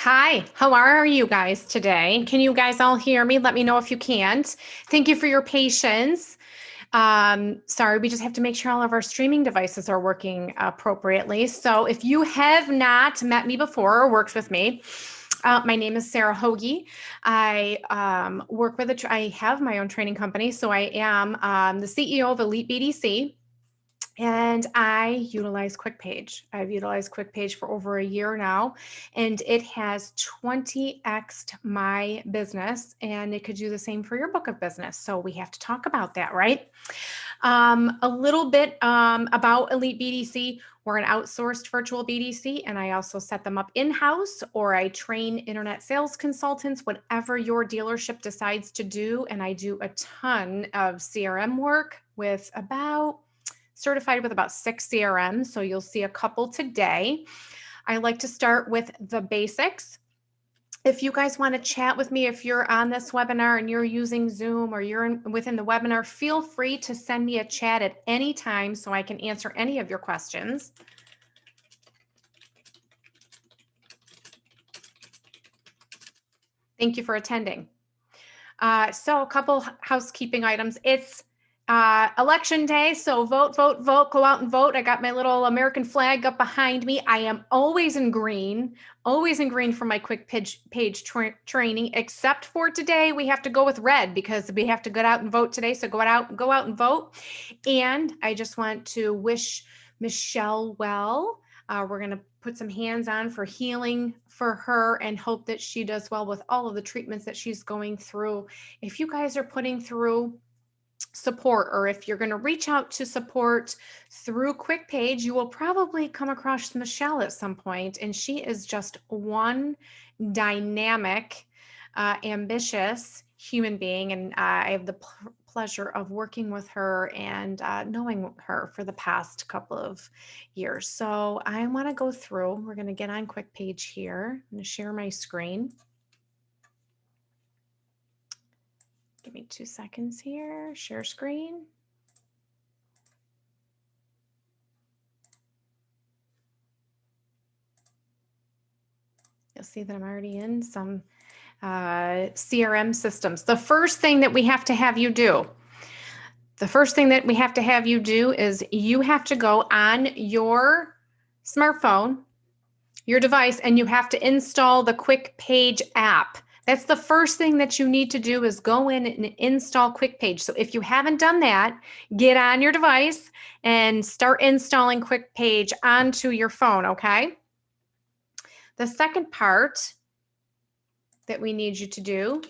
Hi, how are you guys today? Can you guys all hear me? Let me know if you can't. Thank you for your patience. Sorry, we just have to make sure all of our streaming devices are working appropriately. So if you have not met me before or worked with me, my name is Sarah Hoagie. I I have my own training company. So I am the CEO of Elite BDC. And I utilize Quickpage. I've utilized Quickpage for over a year now, and it has 20x'd my business, and it could do the same for your book of business. So we have to talk about that, right? A little bit about Elite BDC. We're an outsourced virtual BDC, and I also set them up in-house, or I train internet sales consultants, whatever your dealership decides to do. And I do a ton of CRM work with certified with about 6 CRMs. So you'll see a couple today. I like to start with the basics. If you guys want to chat with me, if you're on this webinar and you're using Zoom or you're within the webinar, feel free to send me a chat at any time so I can answer any of your questions. Thank you for attending. So a couple housekeeping items. It's election day, so vote, vote, vote, go out and vote. I got my little American flag up behind me. I am always in green for my Quickpage training, except for today. We have to go with red because we have to get out and vote today. So go out and vote. And I just want to wish Michelle well. We're going to put some hands on for healing for her and hope that she does well with all of the treatments that she's going through. If you guys are putting through support, or if you're going to reach out to support through Quickpage, you will probably come across Michelle at some point, and she is just one dynamic, ambitious human being, and I have the pleasure of working with her and knowing her for the past couple of years. So I want to go through, we're going to get on Quickpage here. I'm going to share my screen. Give me 2 seconds here. Share screen. You'll see that I'm already in some CRM systems. The first thing that we have to have you do is you have to go on your smartphone, your device, and you have to install the Quickpage app. That's the first thing that you need to do, is go in and install Quickpage. So if you haven't done that, get on your device and start installing Quickpage onto your phone, okay? The second part that we need you to do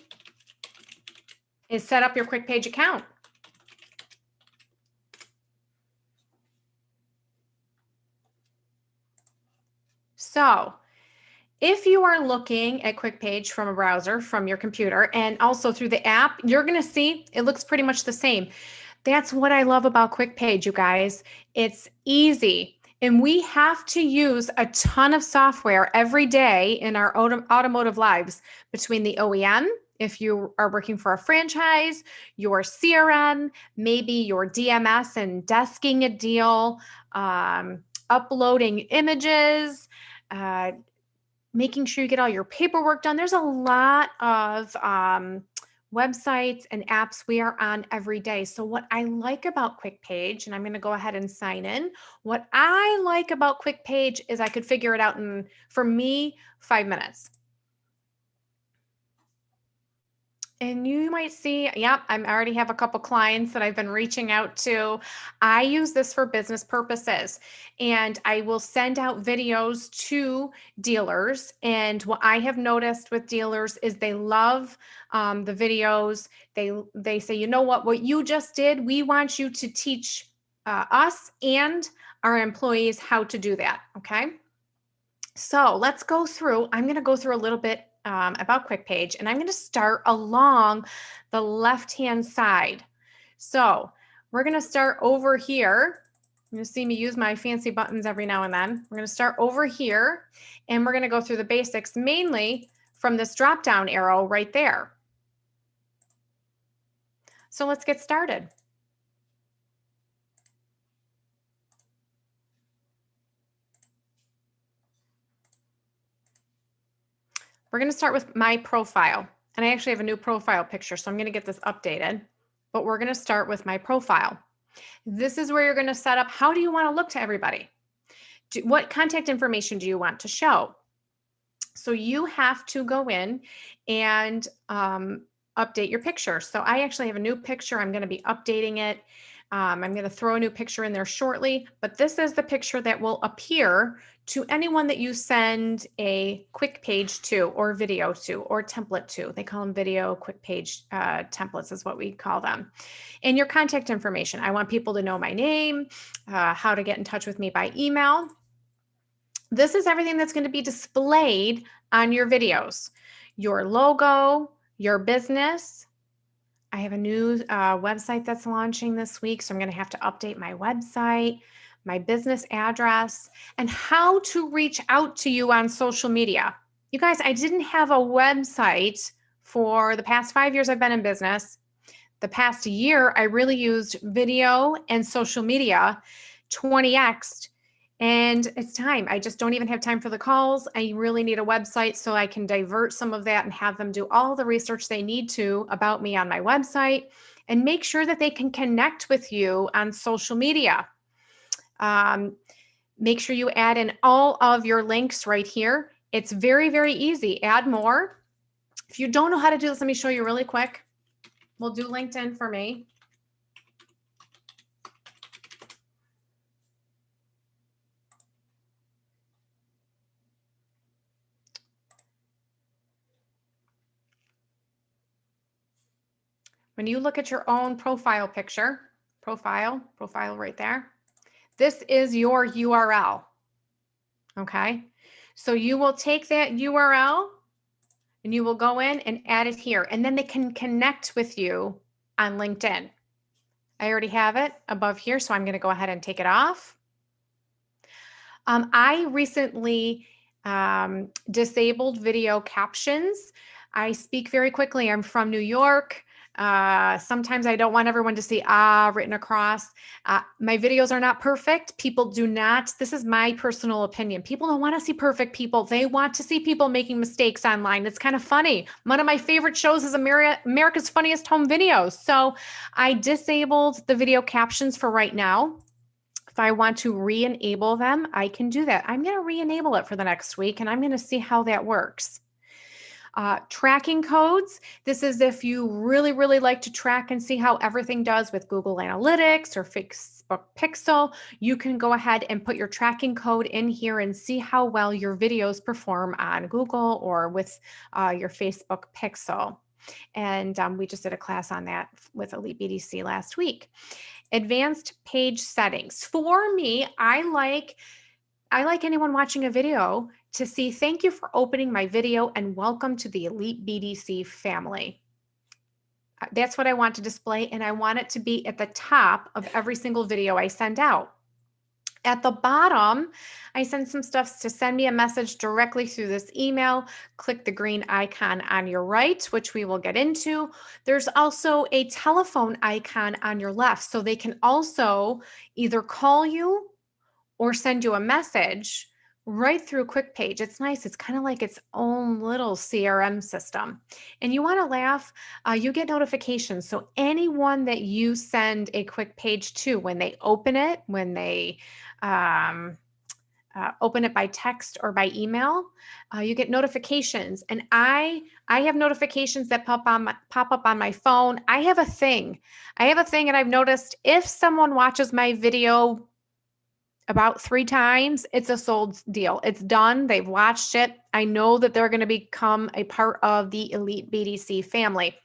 is set up your Quickpage account. So if you are looking at Quickpage from a browser, from your computer, and also through the app, you're going to see it looks pretty much the same. That's what I love about Quickpage, you guys. It's easy. And we have to use a ton of software every day in our automotive lives, between the OEM, if you are working for a franchise, your CRM, maybe your DMS and desking a deal, uploading images, making sure you get all your paperwork done. There's a lot of websites and apps we are on every day. So what I like about Quickpage, and I'm going to go ahead and sign in. What I like about Quickpage is I could figure it out in, for me, 5 minutes. And you might see, yep, I already have a couple clients that I've been reaching out to. I use this for business purposes, and I will send out videos to dealers. And what I have noticed with dealers is they love the videos. They say, you know what you just did, we want you to teach us and our employees how to do that. Okay. So let's go through. I'm going to go through a little bit about Quickpage, and I'm going to start along the left-hand side. So we're going to start over here. You're going to see me use my fancy buttons every now and then. We're going to start over here, and we're going to go through the basics, mainly from this drop-down arrow right there. So let's get started. We're going to start with my profile. And I actually have a new profile picture, so I'm going to get this updated. But we're going to start with my profile. This is where you're going to set up, how do you want to look to everybody? What contact information do you want to show? So you have to go in and update your picture. So I actually have a new picture. I'm going to be updating it. I'm going to throw a new picture in there shortly, but this is the picture that will appear to anyone that you send a Quickpage to, or video to, or template to. They call them video Quickpage templates is what we call them. And your contact information. I want people to know my name, how to get in touch with me by email. This is everything that's going to be displayed on your videos. Your logo, your business. I have a new website that's launching this week, so I'm going to have to update my website, my business address, and how to reach out to you on social media. You guys, I didn't have a website for the past 5 years I've been in business. The past year, I really used video and social media 20x'd. And it's time. I just don't even have time for the calls. I really need a website so I can divert some of that and have them do all the research they need to about me on my website and make sure that they can connect with you on social media. Make sure you add in all of your links right here. It's very, very easy. Add more. If you don't know how to do this, let me show you really quick. We'll do LinkedIn for me. When you look at your own profile picture, profile right there, this is your URL. Okay. So you will take that URL and you will go in and add it here, and then they can connect with you on LinkedIn. I already have it above here, so I'm going to go ahead and take it off. I recently disabled video captions. I speak very quickly. I'm from New York. Sometimes I don't want everyone to see written across. My videos are not perfect. People do not. This is my personal opinion. People don't want to see perfect people. They want to see people making mistakes online. It's kind of funny. One of my favorite shows is America's Funniest Home Videos. So I disabled the video captions for right now. If I want to re-enable them, I can do that. I'm going to re-enable it for the next week, and I'm going to see how that works. Tracking codes. This is if you really, really like to track and see how everything does with Google Analytics or Facebook Pixel. You can go ahead and put your tracking code in here and see how well your videos perform on Google or with your Facebook Pixel. And we just did a class on that with Elite BDC last week. Advanced page settings. For me, I like anyone watching a video to see, thank you for opening my video and welcome to the Elite BDC family. That's what I want to display, and I want it to be at the top of every single video I send out. At the bottom, I send some stuff to send me a message directly through this email. Click the green icon on your right, which we will get into. There's also a telephone icon on your left, so they can also either call you or send you a message right through Quickpage. It's nice. It's kind of like its own little CRM system. And you want to laugh, you get notifications. So anyone that you send a Quickpage to, when they open it, when they open it by text or by email, you get notifications. And I have notifications that pop up on my phone. I have a thing, and I've noticed if someone watches my video about 3 times, it's a sold deal. It's done. They've watched it. I know that they're going to become a part of the Elite BDC family.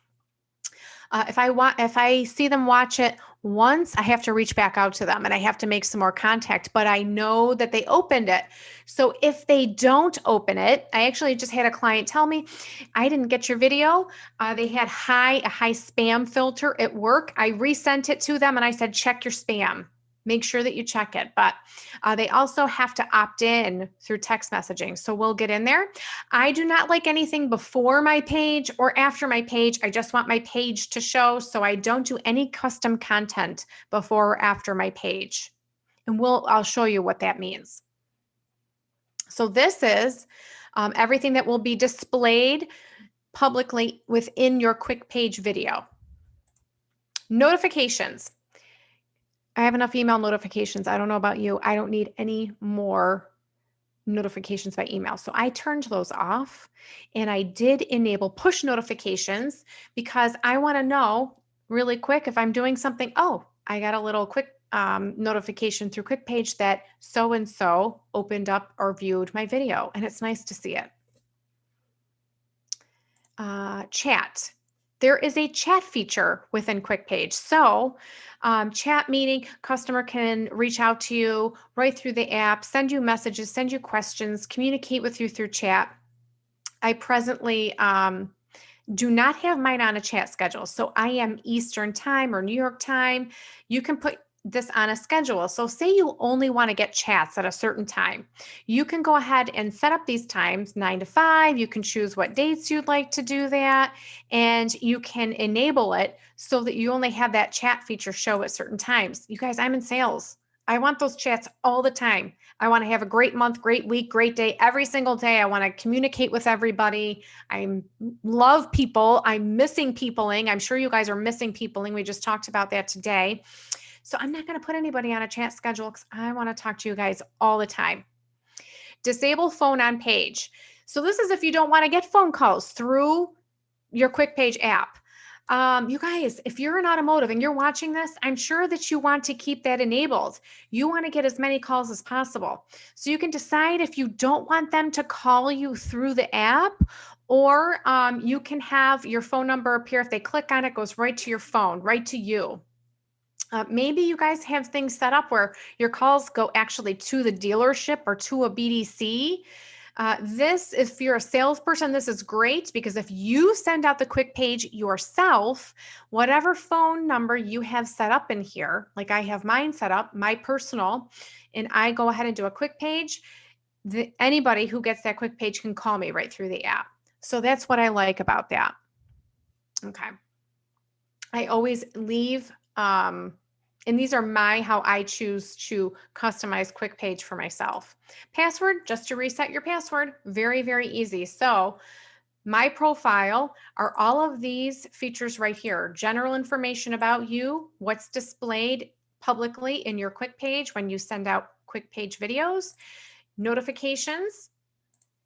If I see them watch it once, I have to reach back out to them and I have to make some more contact, but I know that they opened it. So if they don't open it, I actually just had a client tell me, I didn't get your video. They had a high spam filter at work. I resent it to them and I said, check your spam. Make sure that you check it. But they also have to opt in through text messaging. So we'll get in there. I do not like anything before my page or after my page. I just want my page to show. So I don't do any custom content before or after my page. And I'll show you what that means. So this is everything that will be displayed publicly within your Quickpage video. Notifications. I have enough email notifications. I don't know about you. I don't need any more notifications by email. So I turned those off, and I did enable push notifications because I want to know really quick if I'm doing something. Oh, I got a little quick notification through Quickpage that so-and-so opened up or viewed my video, and it's nice to see it. Chat. There is a chat feature within Quickpage. So chat meeting, customer can reach out to you right through the app, send you messages, send you questions, communicate with you through chat. I presently do not have mine on a chat schedule. So I am Eastern time or New York time. You can put this on a schedule. So say you only want to get chats at a certain time. You can go ahead and set up these times 9 to 5. You can choose what dates you'd like to do that. And you can enable it so that you only have that chat feature show at certain times. You guys, I'm in sales. I want those chats all the time. I want to have a great month, great week, great day, every single day. I want to communicate with everybody. I love people. I'm missing peopling. I'm sure you guys are missing peopling. We just talked about that today. So I'm not going to put anybody on a chat schedule because I want to talk to you guys all the time. Disable phone on page. So this is if you don't want to get phone calls through your Quickpage app. You guys, if you're in automotive and you're watching this, I'm sure that you want to keep that enabled. You want to get as many calls as possible. So you can decide if you don't want them to call you through the app, or you can have your phone number appear. If they click on it, it goes right to your phone, right to you. Maybe you guys have things set up where your calls go actually to the dealership or to a BDC. This, if you're a salesperson, this is great because if you send out the Quickpage yourself, whatever phone number you have set up in here, like I have mine set up, my personal, and I go ahead and do a Quickpage, anybody who gets that Quickpage can call me right through the app. So that's what I like about that. Okay. I always leave, and these are how I choose to customize Quickpage for myself. Password, just to reset your password, very, very easy. So my profile are all of these features right here. General information about you, what's displayed publicly in your Quickpage when you send out Quickpage videos, notifications,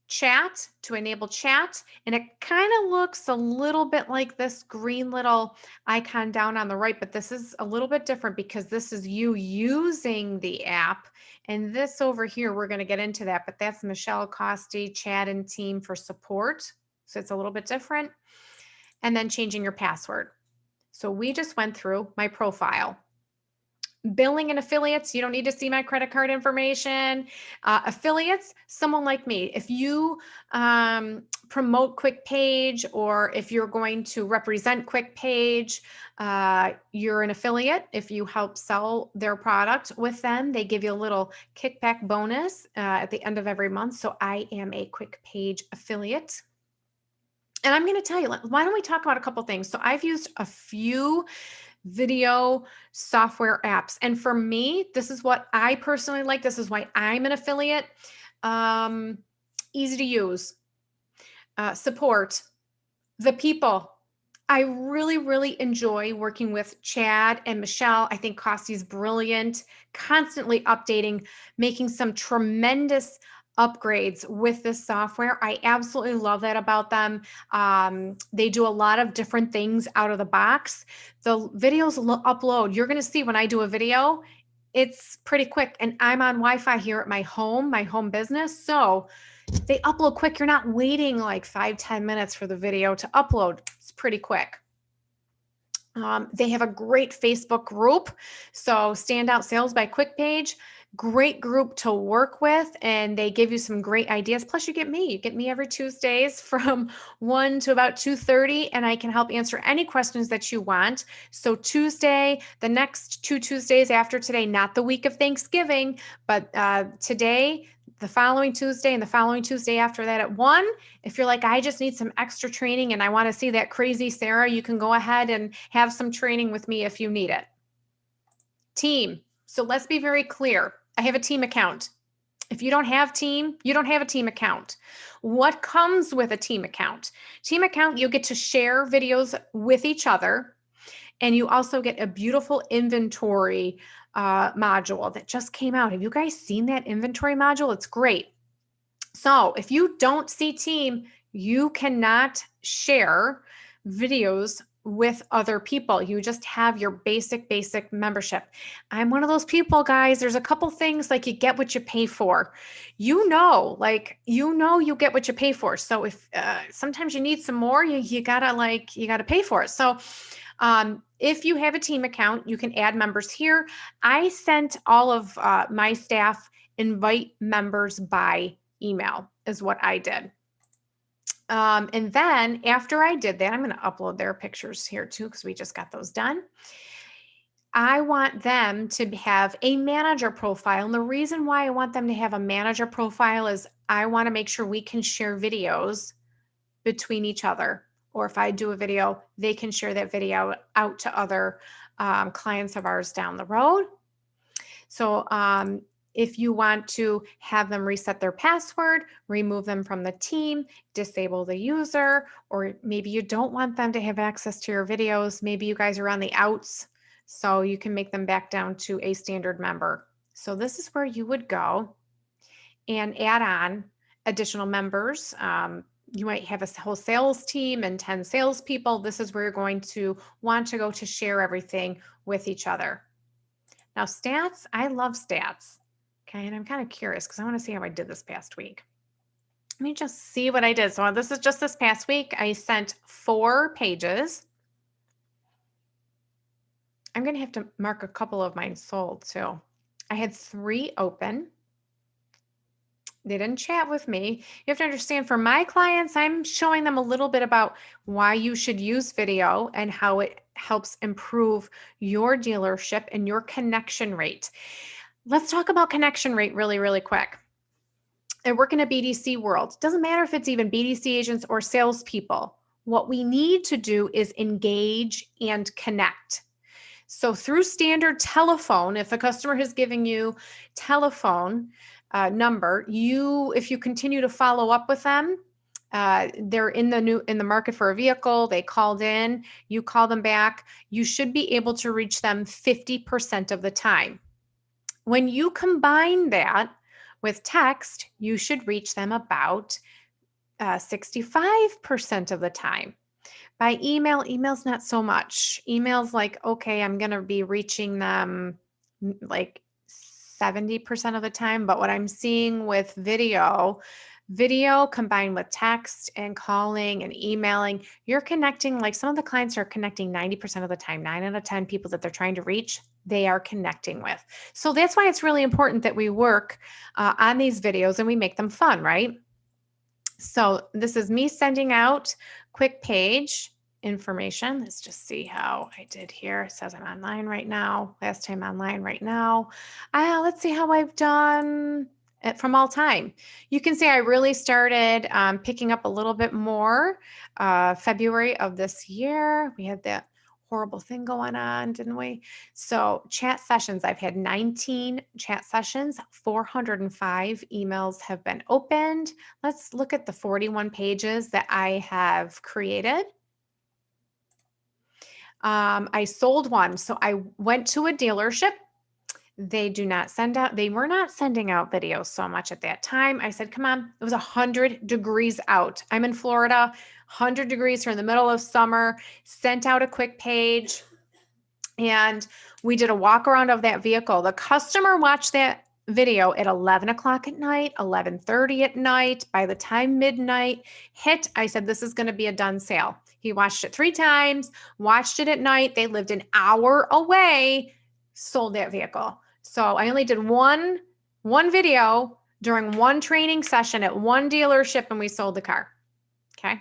chat, to enable chat, and it kind of looks a little bit like this green little icon down on the right, but this is a little bit different because this is you using the app, and this over here, we're going to get into that, but that's Michelle Costi, chat and team for support, so it's a little bit different. And then changing your password. So we just went through my profile. Billing and affiliates, you don't need to see my credit card information. Affiliates, someone like me. If you promote Quickpage, or if you're going to represent Quickpage, you're an affiliate. If you help sell their product with them, they give you a little kickback bonus at the end of every month. So I am a Quickpage affiliate. And I'm going to tell you, why don't we talk about a couple things? So I've used a few video software apps. And for me, this is what I personally like. This is why I'm an affiliate. Easy to use. Support. The people. I really, really enjoy working with Chad and Michelle. I think Costi's brilliant, constantly updating, making some tremendous upgrades with this software. I absolutely love that about them. They do a lot of different things out of the box. The videos upload. You're going to see when I do a video, it's pretty quick. And I'm on Wi-Fi here at my home business. So they upload quick. You're not waiting like 5-10 minutes for the video to upload. It's pretty quick. They have a great Facebook group. So Standout Sales by Quickpage, great group to work with, and they give you some great ideas. Plus you get me. You get me every Tuesdays from 1 to about 2:30, and I can help answer any questions that you want. So Tuesday, the next 2 Tuesdays after today, not the week of Thanksgiving, but today, the following Tuesday, and the following Tuesday after that at 1. If you're like, I just need some extra training and I want to see that crazy Sarah, you can go ahead and have some training with me if you need it. Team. So let's be very clear. I have a team account. If you don't have team, you don't have a team account. What comes with a team account? Team account, you get to share videos with each other, and you also get a beautiful inventory module that just came out. Have you guys seen that inventory module? It's great. So if you don't see team, you cannot share videos with other people. You just have your basic membership. I'm one of those people, guys. There's a couple things like you get what you pay for. You get what you pay for. So if sometimes you need some more, you gotta pay for it. So if you have a team account, you can add members here. I sent all of my staff invite members by email is what I did. And then after I did that, I'm going to upload their pictures here too, because we just got those done. I want them to have a manager profile. And the reason why I want them to have a manager profile is I want to make sure we can share videos between each other. Or if I do a video, they can share that video out to other clients of ours down the road. So if you want to have them reset their password, remove them from the team, disable the user, or maybe you don't want them to have access to your videos. Maybe you guys are on the outs, so you can make them back down to a standard member. So this is where you would go and add on additional members. You might have a whole sales team and 10 salespeople. This is where you're going to want to go to share everything with each other. Now, stats, I love stats. Okay, and I'm kind of curious because I want to see how I did this past week. Let me just see what I did. So this is just this past week. I sent 4 pages. I'm going to have to mark a couple of mine sold too. I had 3 open. They didn't chat with me. You have to understand, for my clients, I'm showing them a little bit about why you should use video and how it helps improve your dealership and your connection rate. Let's talk about connection rate really, really quick. I work in a BDC world. It doesn't matter if it's even BDC agents or salespeople. What we need to do is engage and connect. So through standard telephone, if a customer is giving you telephone number, if you continue to follow up with them, they're in the market for a vehicle, they called in, you call them back, you should be able to reach them 50% of the time. When you combine that with text, you should reach them about 65% of the time. By email's not so much. Email's like, okay, I'm going to be reaching them like 70% of the time. But what I'm seeing with video combined with text and calling and emailing, you're connecting, like some of the clients are connecting 90% of the time. 9 out of 10 people that they're trying to reach, they are connecting with. So that's why it's really important that we work on these videos and we make them fun, right? So this is me sending out Quickpage information. Let's just see how I did here. It says I'm online right now. Last time online right now. Let's see how I've done it from all time. You can see I really started picking up a little bit more February of this year. We had that horrible thing going on, didn't we? So chat sessions, I've had 19 chat sessions, 405 emails have been opened. Let's look at the 41 pages that I have created. I sold one. So I went to a dealership. They were not sending out videos so much at that time. I said, come on, it was 100 degrees out. I'm in Florida, 100 degrees. We're in the middle of summer, sent out a Quickpage, and we did a walk around of that vehicle. The customer watched that video at 11 o'clock at night, 11:30 at night. By the time midnight hit, I said, this is going to be a done sale. He watched it 3 times, watched it at night. They lived an hour away, sold that vehicle. So I only did one video during one training session at one dealership, and we sold the car. Okay.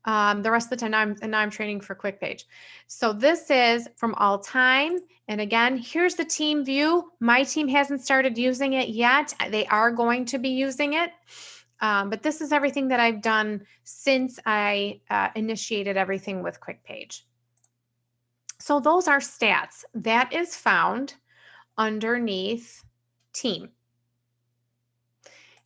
The rest of the time, now I'm training for Quickpage. So this is from all time. And again, here's the team view. My team hasn't started using it yet. They are going to be using it. But this is everything that I've done since I initiated everything with Quickpage. So those are stats. That is found underneath team.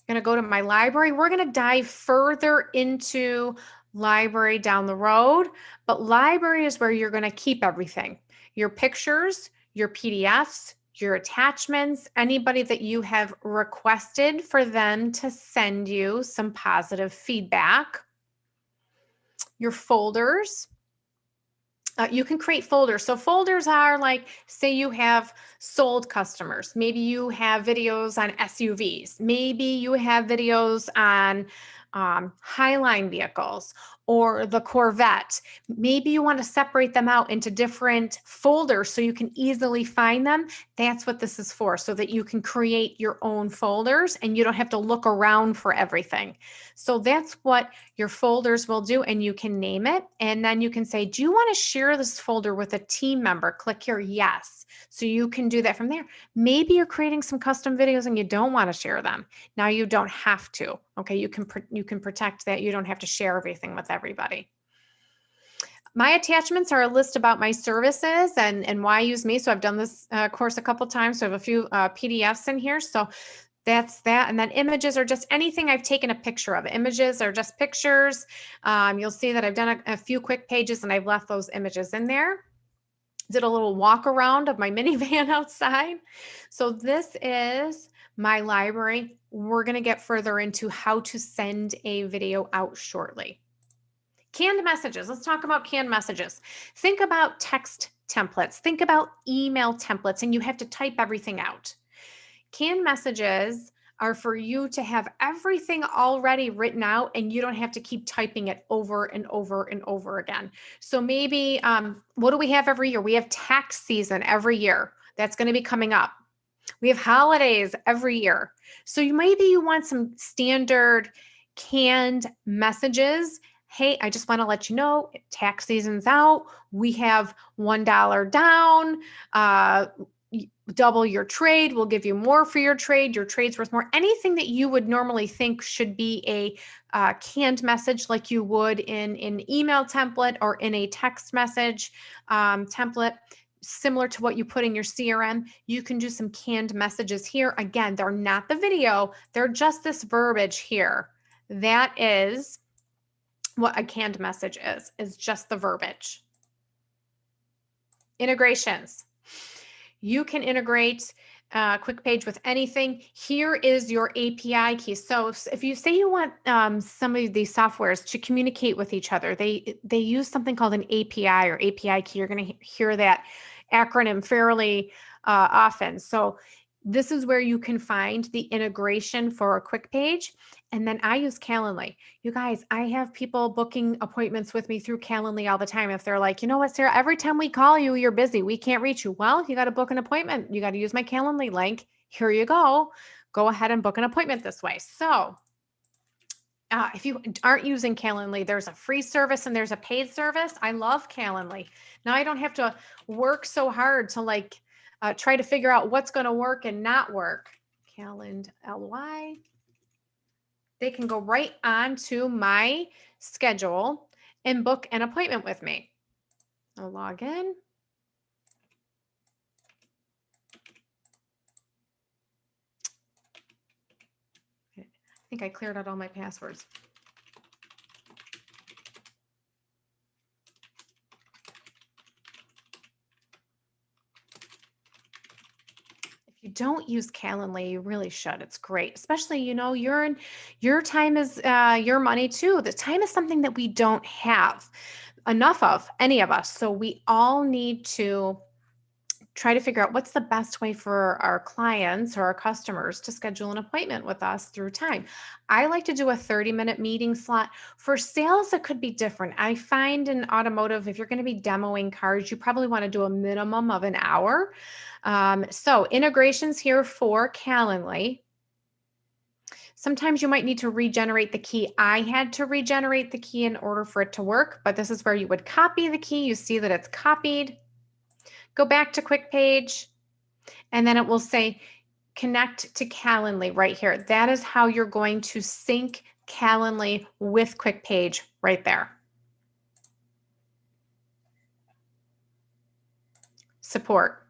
going to go to my library. We're going to dive further into library down the road, but library is where you're going to keep everything. Your pictures, your PDFs, your attachments, anybody that you have requested for them to send you some positive feedback, your folders. You can create folders. So folders are like, say you have sold customers. Maybe you have videos on SUVs. Maybe you have videos on Highline vehicles or the Corvette. Maybe you want to separate them out into different folders so you can easily find them. That's what this is for, so that you can create your own folders and you don't have to look around for everything. So that's what your folders will do, and you can name it. And then you can say, do you want to share this folder with a team member? Click here, yes. So you can do that from there. Maybe you're creating some custom videos and you don't want to share them. Now you don't have to. Okay, you can protect that. You don't have to share everything with everybody. My attachments are a list about my services and why I use me. So I've done this course a couple times. So I have a few PDFs in here. So that's that. And then images are just anything I've taken a picture of. Images are just pictures. You'll see that I've done a few quick pages and I've left those images in there. Did a little walk around of my minivan outside. So this is my library. We're going to get further into how to send a video out shortly. Canned messages. Let's talk about canned messages. Think about text templates. Think about email templates, and you have to type everything out. Canned messages are for you to have everything already written out and you don't have to keep typing it over and over and over again. So maybe, what do we have every year? We have tax season every year. That's going to be coming up. We have holidays every year. So maybe you want some standard canned messages. Hey, I just want to let you know, tax season's out. We have $1 down. Double your trade. We'll give you more for your trade. Your trade's worth more. Anything that you would normally think should be a canned message, like you would in an email template or in a text message template, similar to what you put in your CRM, you can do some canned messages here. Again, they're not the video. They're just this verbiage here. That is what a canned message is just the verbiage. Integrations. You can integrate Quickpage with anything. Here is your API key. So if you say you want some of these softwares to communicate with each other, they use something called an API or API key. You're going to hear that acronym fairly often. So this is where you can find the integration for a Quickpage. And then I use Calendly. You guys, I have people booking appointments with me through Calendly all the time. If they're like, you know what, Sarah, every time we call you, you're busy. We can't reach you. Well, you got to book an appointment. You got to use my Calendly link. Here you go. Go ahead and book an appointment this way. So if you aren't using Calendly, there's a free service and there's a paid service. I love Calendly. Now I don't have to work so hard to try to figure out what's going to work and not work. Calendly. They can go right onto my schedule and book an appointment with me. I'll log in. I think I cleared out all my passwords. You don't use Calendly, you really should. It's great, especially, your time is your money too. The time is something that we don't have enough of, any of us. So we all need to try to figure out what's the best way for our clients or our customers to schedule an appointment with us through time. I like to do a 30-minute meeting slot. For sales, it could be different. I find in automotive, if you're going to be demoing cars, you probably want to do a minimum of an hour. So integrations here for Calendly. Sometimes you might need to regenerate the key. I had to regenerate the key in order for it to work, but this is where you would copy the key. You see that it's copied. Go back to Quickpage, and then it will say connect to Calendly right here. That is how you're going to sync Calendly with Quickpage right there. Support.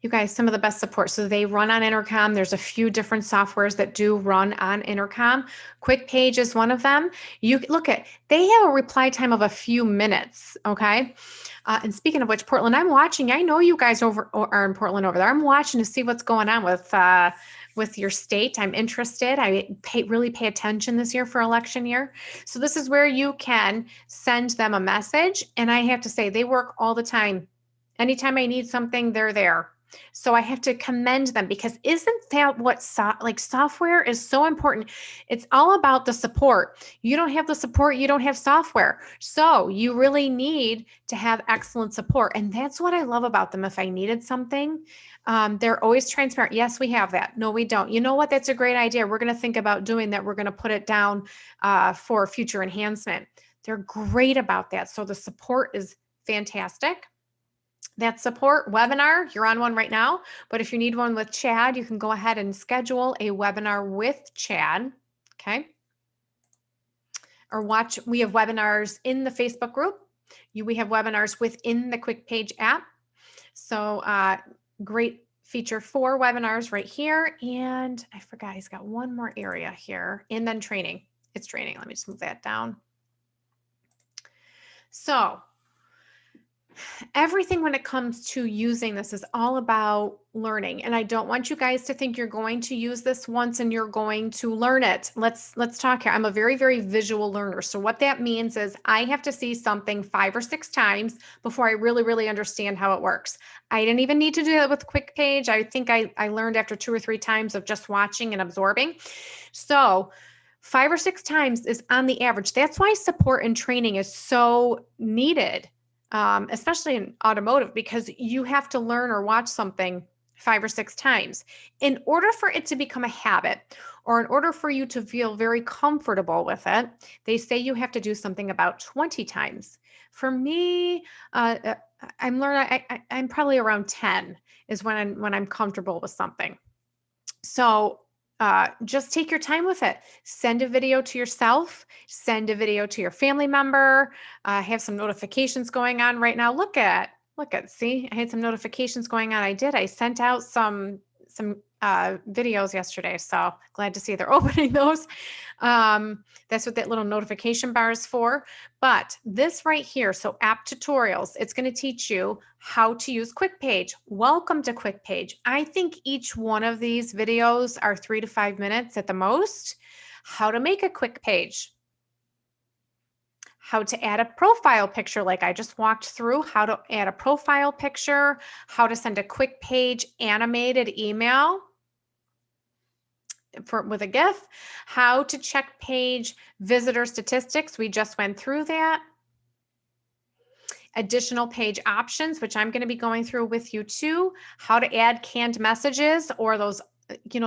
You guys, some of the best support. So they run on intercom. There's a few different softwares that do run on intercom. Quickpage is one of them. You look at, they have a reply time of a few minutes. Okay. And speaking of which, Portland, I'm watching. I know you guys are in Portland over there. I'm watching to see what's going on with your state. I'm interested. I really pay attention this year for election year. So this is where you can send them a message. And I have to say, they work all the time. Anytime I need something, they're there. So I have to commend them, because isn't that what software is so important? It's all about the support. You don't have the support, you don't have software. So you really need to have excellent support. And that's what I love about them. If I needed something, they're always transparent. Yes, we have that. No, we don't. You know what? That's a great idea. We're going to think about doing that. We're going to put it down for future enhancement. They're great about that. So the support is fantastic. That support webinar, you're on one right now, but if you need one with Chad, you can go ahead and schedule a webinar with Chad, okay? Or we have webinars in the Facebook group. We have webinars within the Quickpage app. So great feature for webinars right here. And I forgot, he's got one more area here, and then training. It's training. Let me just move that down. So everything when it comes to using this is all about learning. And I don't want you guys to think you're going to use this once and you're going to learn it. Let's talk here. I'm a very, very visual learner. So what that means is I have to see something 5 or 6 times before I really, really understand how it works. I didn't even need to do that with Quickpage. I think I learned after 2 or 3 times of just watching and absorbing. So 5 or 6 times is on the average. That's why support and training is so needed. Especially in automotive, because you have to learn or watch something 5 or 6 times. In order for it to become a habit, or in order for you to feel very comfortable with it, they say you have to do something about 20 times. For me, I'm probably around 10 is when I'm comfortable with something. So just take your time with it. Send a video to yourself, send a video to your family member, have some notifications going on right now. Look at, see, I had some notifications going on. I sent out some videos yesterday. So glad to see they're opening those. That's what that little notification bar is for. But this right here, so app tutorials, it's going to teach you how to use Quickpage. Welcome to Quickpage. I think each one of these videos are 3 to 5 minutes at the most. How to make a Quickpage. How to add a profile picture, like I just walked through, how to add a profile picture, how to send a Quickpage animated email with a GIF, how to check page visitor statistics. We just went through that. Additional page options, which I'm going to be going through with you too. How to add canned messages, or those,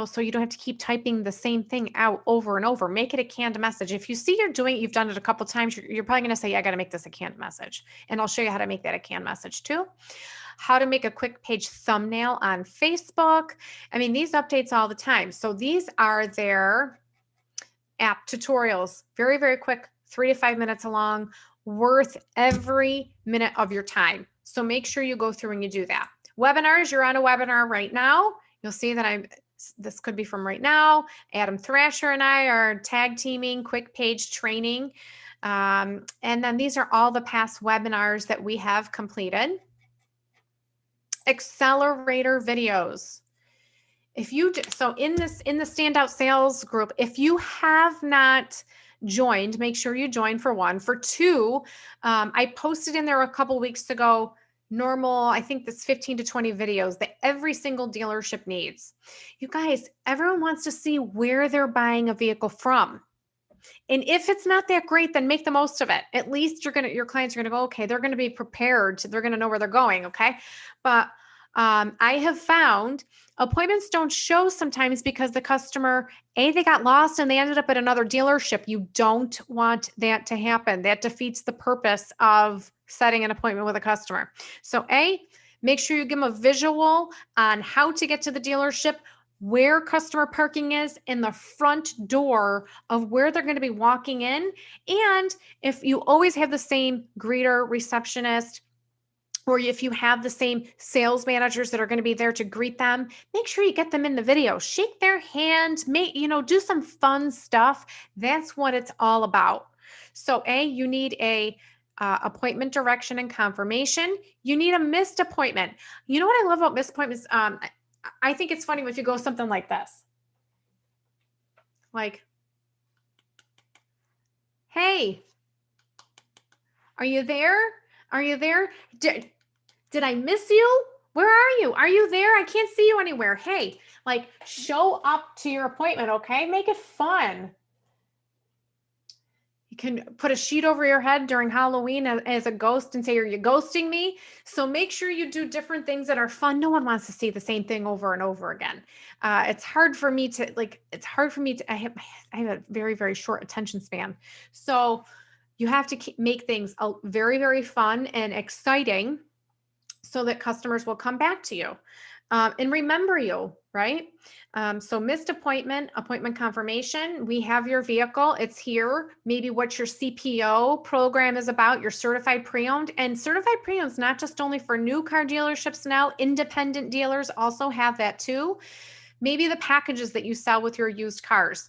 so you don't have to keep typing the same thing out over and over. Make it a canned message. If you see you've done it a couple times, you're probably going to say, yeah, I got to make this a canned message. And I'll show you how to make that a canned message too. How to make a Quickpage thumbnail on Facebook. I mean, these updates all the time. So these are their app tutorials. Very, very quick, 3 to 5 minutes long, worth every minute of your time. So make sure you go through and you do that. Webinars, you're on a webinar right now. You'll see that this could be from right now. Adam Thrasher and I are tag teaming Quickpage training. And then these are all the past webinars that we have completed. Accelerator videos. So in the standout sales group, if you have not joined, make sure you join for one. For two, I posted in there a couple weeks ago, normal, I think that's 15 to 20 videos that every single dealership needs. You guys, everyone wants to see where they're buying a vehicle from. And if it's not that great, then make the most of it. At least your clients are going to go, okay, they're going to be prepared. They're going to know where they're going. Okay. But I have found appointments don't show sometimes because the customer, they got lost and they ended up at another dealership. You don't want that to happen. That defeats the purpose of setting an appointment with a customer. So make sure you give them a visual on how to get to the dealership, where customer parking is, in the front door of where they're going to be walking in. And if you always have the same greeter, receptionist, or if you have the same sales managers that are going to be there to greet them, make sure you get them in the video, shake their hand, do some fun stuff. That's what it's all about. So you need a appointment direction and confirmation. You need a missed appointment. You know what I love about missed appointments? I think it's funny if you go something like this. Like, hey, are you there? Are you there? Did I miss you? Where are you? Are you there? I can't see you anywhere. Hey, like, show up to your appointment, okay? Make it fun. You can put a sheet over your head during Halloween as a ghost and say, are you ghosting me? So make sure you do different things that are fun. No one wants to see the same thing over and over again. It's hard for me to I have a very, very short attention span. So you have to make things very, very fun and exciting so that customers will come back to you and remember you, right? So missed appointment confirmation, we have your vehicle, it's here. Maybe what your CPO program is about, your certified pre-owned. And certified pre-owned is not just only for new car dealerships now, independent dealers also have that too. Maybe the packages that you sell with your used cars.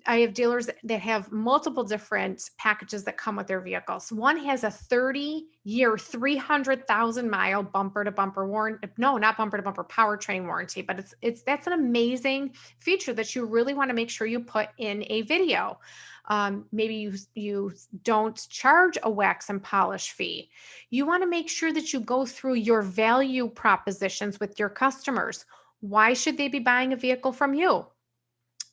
I have dealers that have multiple different packages that come with their vehicles. One has a 30-year, 300,000 mile bumper to bumper warranty. No, not bumper to bumper, powertrain warranty, but that's an amazing feature that you really want to make sure you put in a video. Maybe you don't charge a wax and polish fee. You want to make sure that you go through your value propositions with your customers. Why should they be buying a vehicle from you?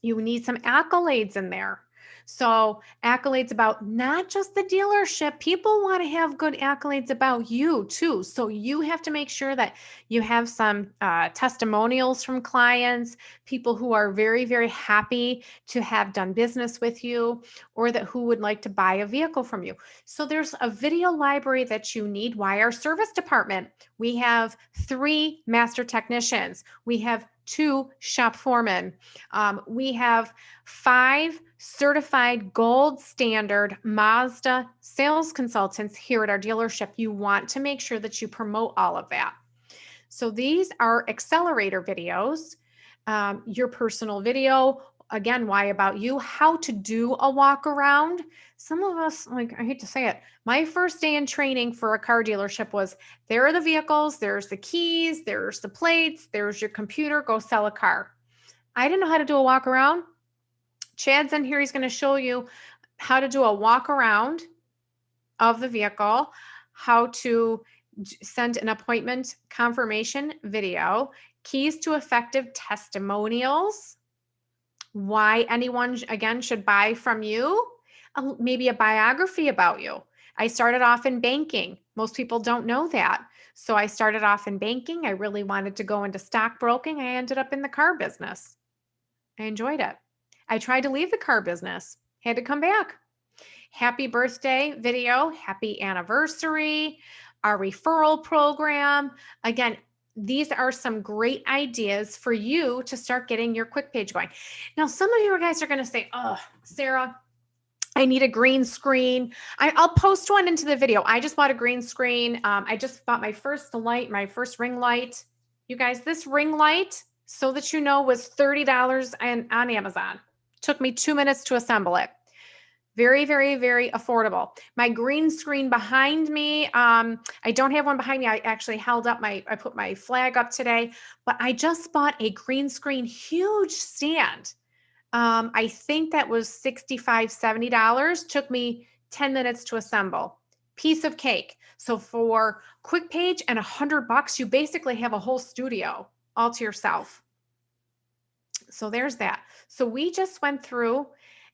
You need some accolades in there. So accolades about not just the dealership. People want to have good accolades about you too. So you have to make sure that you have some testimonials from clients, people who are very, very happy to have done business with you, or that who would like to buy a vehicle from you. So there's a video library that you need. Why our service department? We have 3 master technicians. We have 2 shop foremen. We have 5 certified gold standard Mazda sales consultants here at our dealership. You want to make sure that you promote all of that. So these are accelerator videos, your personal video. Again, why about you? How to do a walk around. Some of us, like, I hate to say it, my first day in training for a car dealership was, there are the vehicles, there's the keys, there's the plates, there's your computer, go sell a car. I didn't know how to do a walk around. Chad's in here. He's going to show you how to do a walk around of the vehicle, how to send an appointment confirmation video, keys to effective testimonials, why anyone, again, should buy from you, maybe a biography about you. I started off in banking. Most people don't know that. So I started off in banking. I really wanted to go into stockbroking. I ended up in the car business. I enjoyed it. I tried to leave the car business, had to come back. Happy birthday video, happy anniversary, our referral program. Again, these are some great ideas for you to start getting your Quickpage going. Now, some of you guys are going to say, oh, Sarah, I need a green screen. I'll post one into the video. I just bought a green screen. I just bought my first light, my first ring light. You guys, this ring light, so that you know, was $30 on Amazon. Took me 2 minutes to assemble it. Very, very, very affordable. My green screen behind me, I don't have one behind me. I actually I put my flag up today, but I just bought a green screen, huge stand. I think that was $65, $70. Took me 10 minutes to assemble. Piece of cake. So for Quickpage and $100, you basically have a whole studio all to yourself. So there's that. So we just went through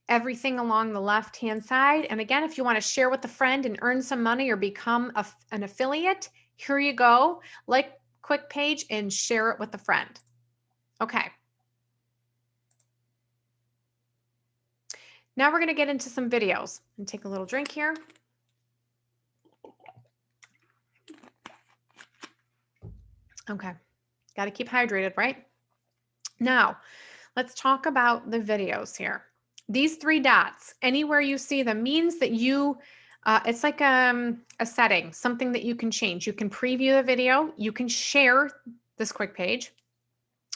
everything along the left-hand side. And again, if you want to share with a friend and earn some money or become an affiliate, here you go. Like Quickpage and share it with a friend. Okay. Now we're going to get into some videos and take a little drink here. Okay. Got to keep hydrated, right? Now, let's talk about the videos here. These 3 dots, anywhere you see them, means that you It's like a setting, something that you can change. You can preview the video. You can share this quick page.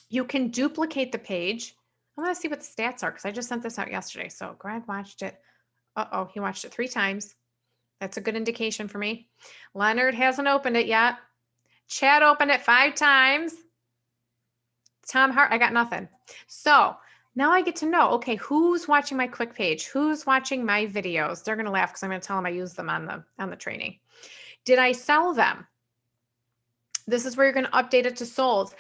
You can duplicate the page. I want to see what the stats are because I just sent this out yesterday. So Greg watched it. Uh-oh, he watched it 3 times. That's a good indication for me. Leonard hasn't opened it yet. Chad opened it 5 times. Tom Hart, I got nothing. So now I get to know, okay, who's watching my quick page? Who's watching my videos? They're going to laugh because I'm going to tell them I use them on the training. Did I sell them? This is where you're going to update it to sold.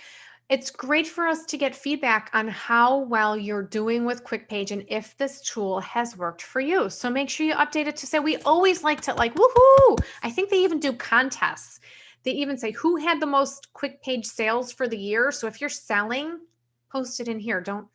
It's great for us to get feedback on how well you're doing with Quickpage and if this tool has worked for you. So make sure you update it to say, we always like to like, woohoo. I think they even do contests. They even say who had the most Quickpage sales for the year. So if you're selling, post it in here. Don't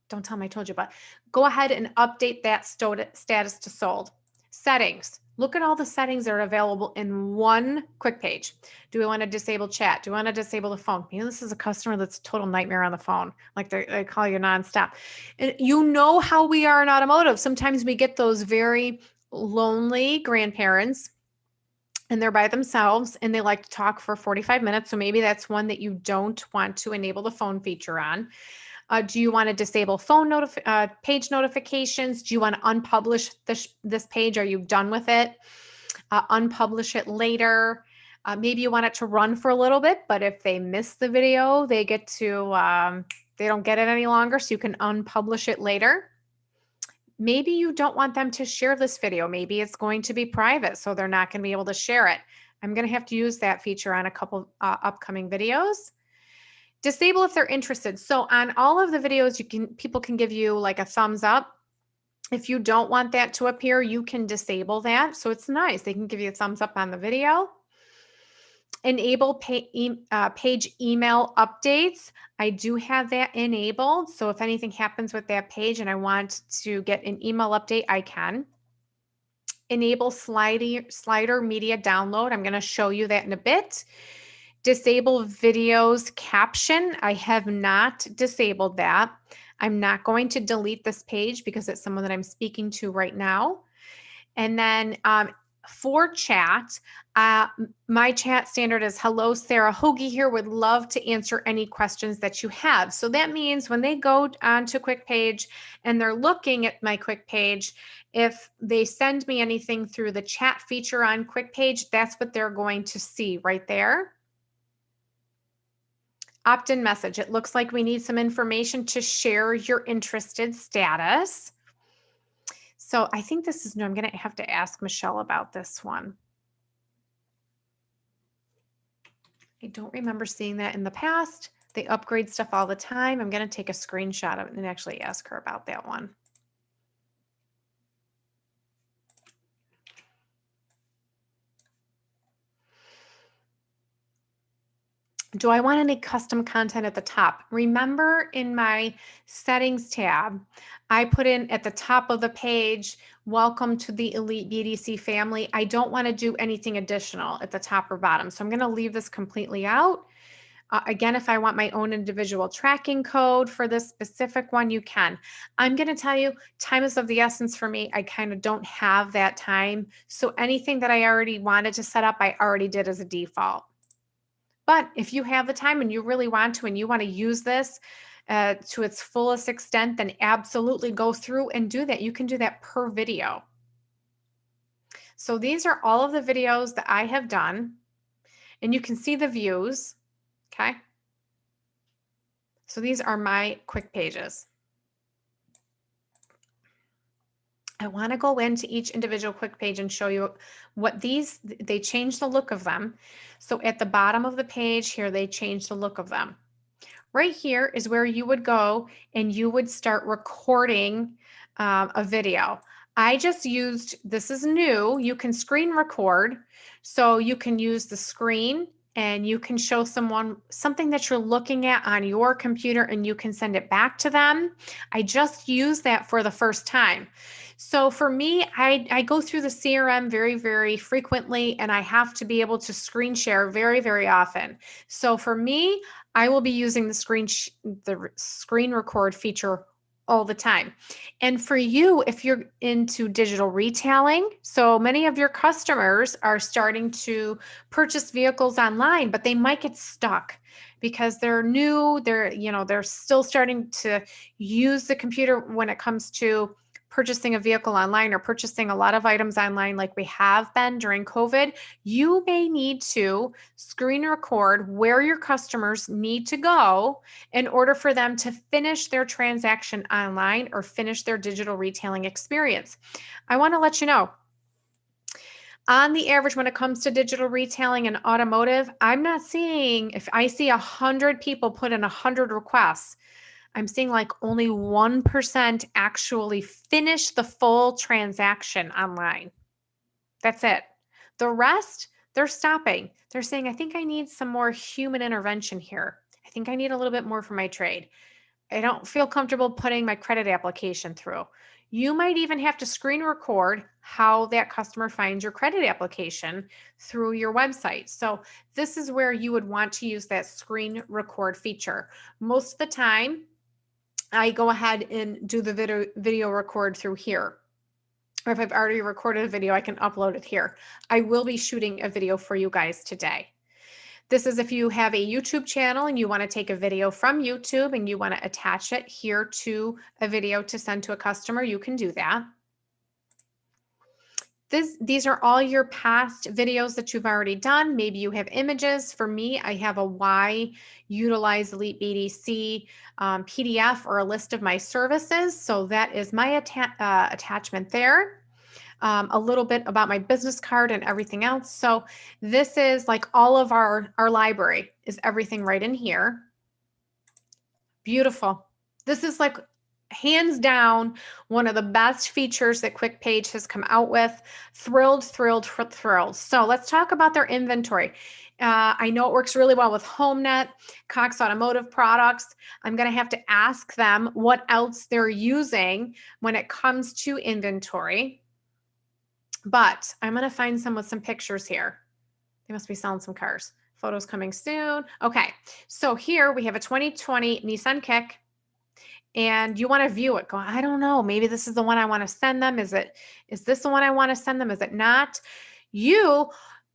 tell them I told you, but go ahead and update that status to sold. Settings. Look at all the settings that are available in one quick page. Do we want to disable chat? Do we want to disable the phone? You know, this is a customer that's a total nightmare on the phone. Like they call you nonstop. And you know how we are in automotive. Sometimes we get those very lonely grandparents and they're by themselves and they like to talk for 45 minutes. So maybe that's one that you don't want to enable the phone feature on. Do you want to disable phone page notifications? Do you want to unpublish this page? Are you done with it? Unpublish it later. Maybe you want it to run for a little bit, but if they miss the video, they get to, they don't get it any longer. So you can unpublish it later. Maybe you don't want them to share this video. Maybe it's going to be private, so they're not going to be able to share it. I'm going to have to use that feature on a couple upcoming videos. Disable if they're interested. So on all of the videos, people can give you like a thumbs up. If you don't want that to appear, you can disable that. So it's nice. They can give you a thumbs up on the video. Enable page email updates. I do have that enabled. So if anything happens with that page and I want to get an email update, I can. Enable slider media download. I'm going to show you that in a bit. Disable videos caption. I have not disabled that. I'm not going to delete this page because it's someone that I'm speaking to right now. And then for chat, my chat standard is hello, Sarah Hoagie here. Would love to answer any questions that you have. So that means when they go onto Quickpage and they're looking at my Quickpage, if they send me anything through the chat feature on Quickpage, that's what they're going to see right there. Opt-in message. It looks like we need some information to share your interested status. So I think this is new. I'm going to have to ask Michelle about this one. I don't remember seeing that in the past. They upgrade stuff all the time. I'm going to take a screenshot of it and actually ask her about that one. Do I want any custom content at the top? Remember in my settings tab, I put in at the top of the page, welcome to the Elite BDC family. I don't want to do anything additional at the top or bottom. So I'm going to leave this completely out. Again, if I want my own individual tracking code for this specific one, you can. I'm going to tell you, time is of the essence for me. I kind of don't have that time. So anything that I already wanted to set up, I already did as a default. But if you have the time and you really want to, and you want to use this to its fullest extent, then absolutely go through and do that. You can do that per video. So these are all of the videos that I have done, and you can see the views, okay? So these are my quick pages. I want to go into each individual quick page and show you what they change the look of them. So at the bottom of the page here, they change the look of them. Right here is where you would go and you would start recording a video. I just used, this is new, you can screen record. So you can use the screen and you can show someone something that you're looking at on your computer and you can send it back to them. I just used that for the first time. So for me, I go through the CRM very, very frequently, and I have to be able to screen share very, very often. So for me, I will be using the screen record feature all the time. And for you, if you're into digital retailing, so many of your customers are starting to purchase vehicles online, but they might get stuck because they're new, they're still starting to use the computer when it comes to purchasing a vehicle online or purchasing a lot of items online like we have been during COVID. You may need to screen record where your customers need to go in order for them to finish their transaction online or finish their digital retailing experience. I want to let you know, on the average, when it comes to digital retailing and automotive, I'm not seeing, if I see 100 people put in 100 requests, I'm seeing like only 1% actually finish the full transaction online. That's it. The rest, they're stopping. They're saying, I think I need some more human intervention here. I think I need a little bit more for my trade. I don't feel comfortable putting my credit application through. You might even have to screen record how that customer finds your credit application through your website. So this is where you would want to use that screen record feature. Most of the time, I go ahead and do the video record through here. Or if I've already recorded a video, I can upload it here. I will be shooting a video for you guys today. This is if you have a YouTube channel and you want to take a video from YouTube and you want to attach it here to a video to send to a customer, you can do that. These are all your past videos that you've already done. Maybe you have images. For me, I have a why utilize Elite BDC PDF or a list of my services. So that is my attachment there. A little bit about my business card and everything else. So this is like all of our library is everything right in here. Beautiful. This is like hands down one of the best features that Quickpage has come out with. Thrilled. So let's talk about their inventory. I know it works really well with HomeNet, Cox Automotive products. I'm going to have to ask them what else they're using when it comes to inventory. But I'm going to find some with some pictures here. They must be selling some cars. Photos coming soon. Okay, so here we have a 2020 Nissan Kick, and you want to view it. Go, I don't know. Maybe this is the one I want to send them. Is this the one I want to send them? Is it not? You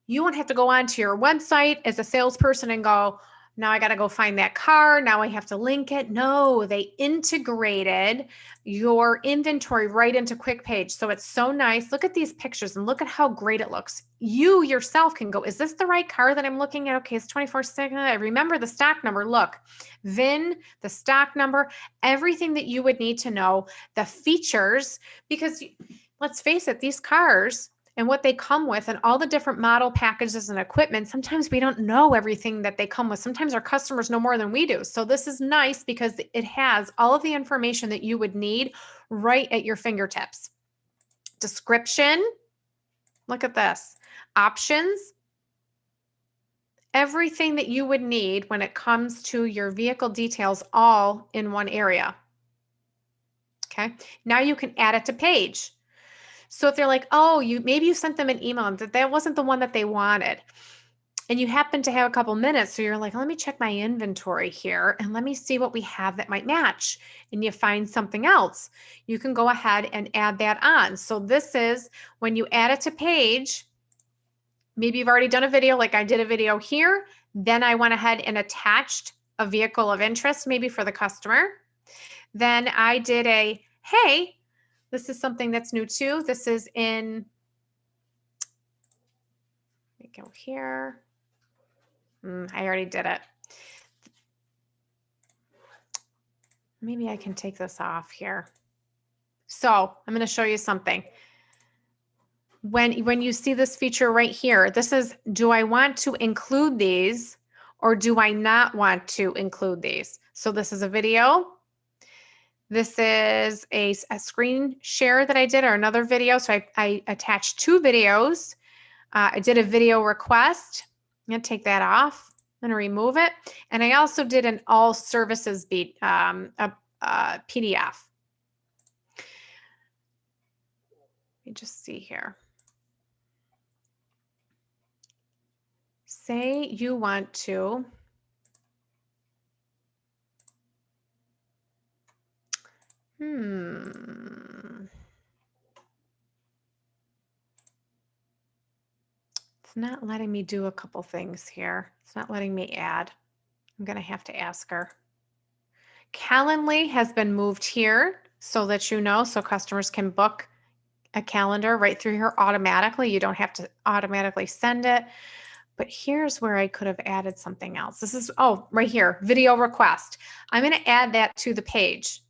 won't have to go onto your website as a salesperson and go, now I got to go find that car. Now I have to link it. No, they integrated your inventory right into Quickpage. So it's so nice. Look at these pictures and look at how great it looks. You yourself can go, is this the right car that I'm looking at? Okay, it's 24/7. I remember the stock number. Look, VIN, the stock number, everything that you would need to know, the features, because let's face it, these cars and what they come with and all the different model packages and equipment, sometimes we don't know everything that they come with. Sometimes our customers know more than we do. So this is nice because it has all of the information that you would need right at your fingertips. Description, look at this. Options, everything that you would need when it comes to your vehicle details all in one area. Okay, now you can add it to page. So if they're like, oh, maybe you sent them an email and that wasn't the one that they wanted, and you happen to have a couple minutes, so you're like, let me check my inventory here and let me see what we have that might match, and you find something else, you can go ahead and add that on. So this is when you add it to page. Maybe you've already done a video, like I did a video here. Then I went ahead and attached a vehicle of interest, maybe for the customer. Then I did a, hey, this is something that's new too. This is in, let me go here. I already did it. Maybe I can take this off here. So I'm going to show you something. When you see this feature right here, this is, do I want to include these or do I not want to include these? So this is a video. This is a screen share that I did or another video. So I attached two videos. I did a video request. I'm going to take that off. I'm going to remove it. And I also did an all services PDF. Let me just see here. Say you want to It's not letting me do a couple things here. It's not letting me add. I'm going to have to ask her. Calendly has been moved here so that you know, so customers can book a calendar right through here automatically. You don't have to automatically send it. But here's where I could have added something else. This is, oh, right here, video request. I'm going to add that to the page.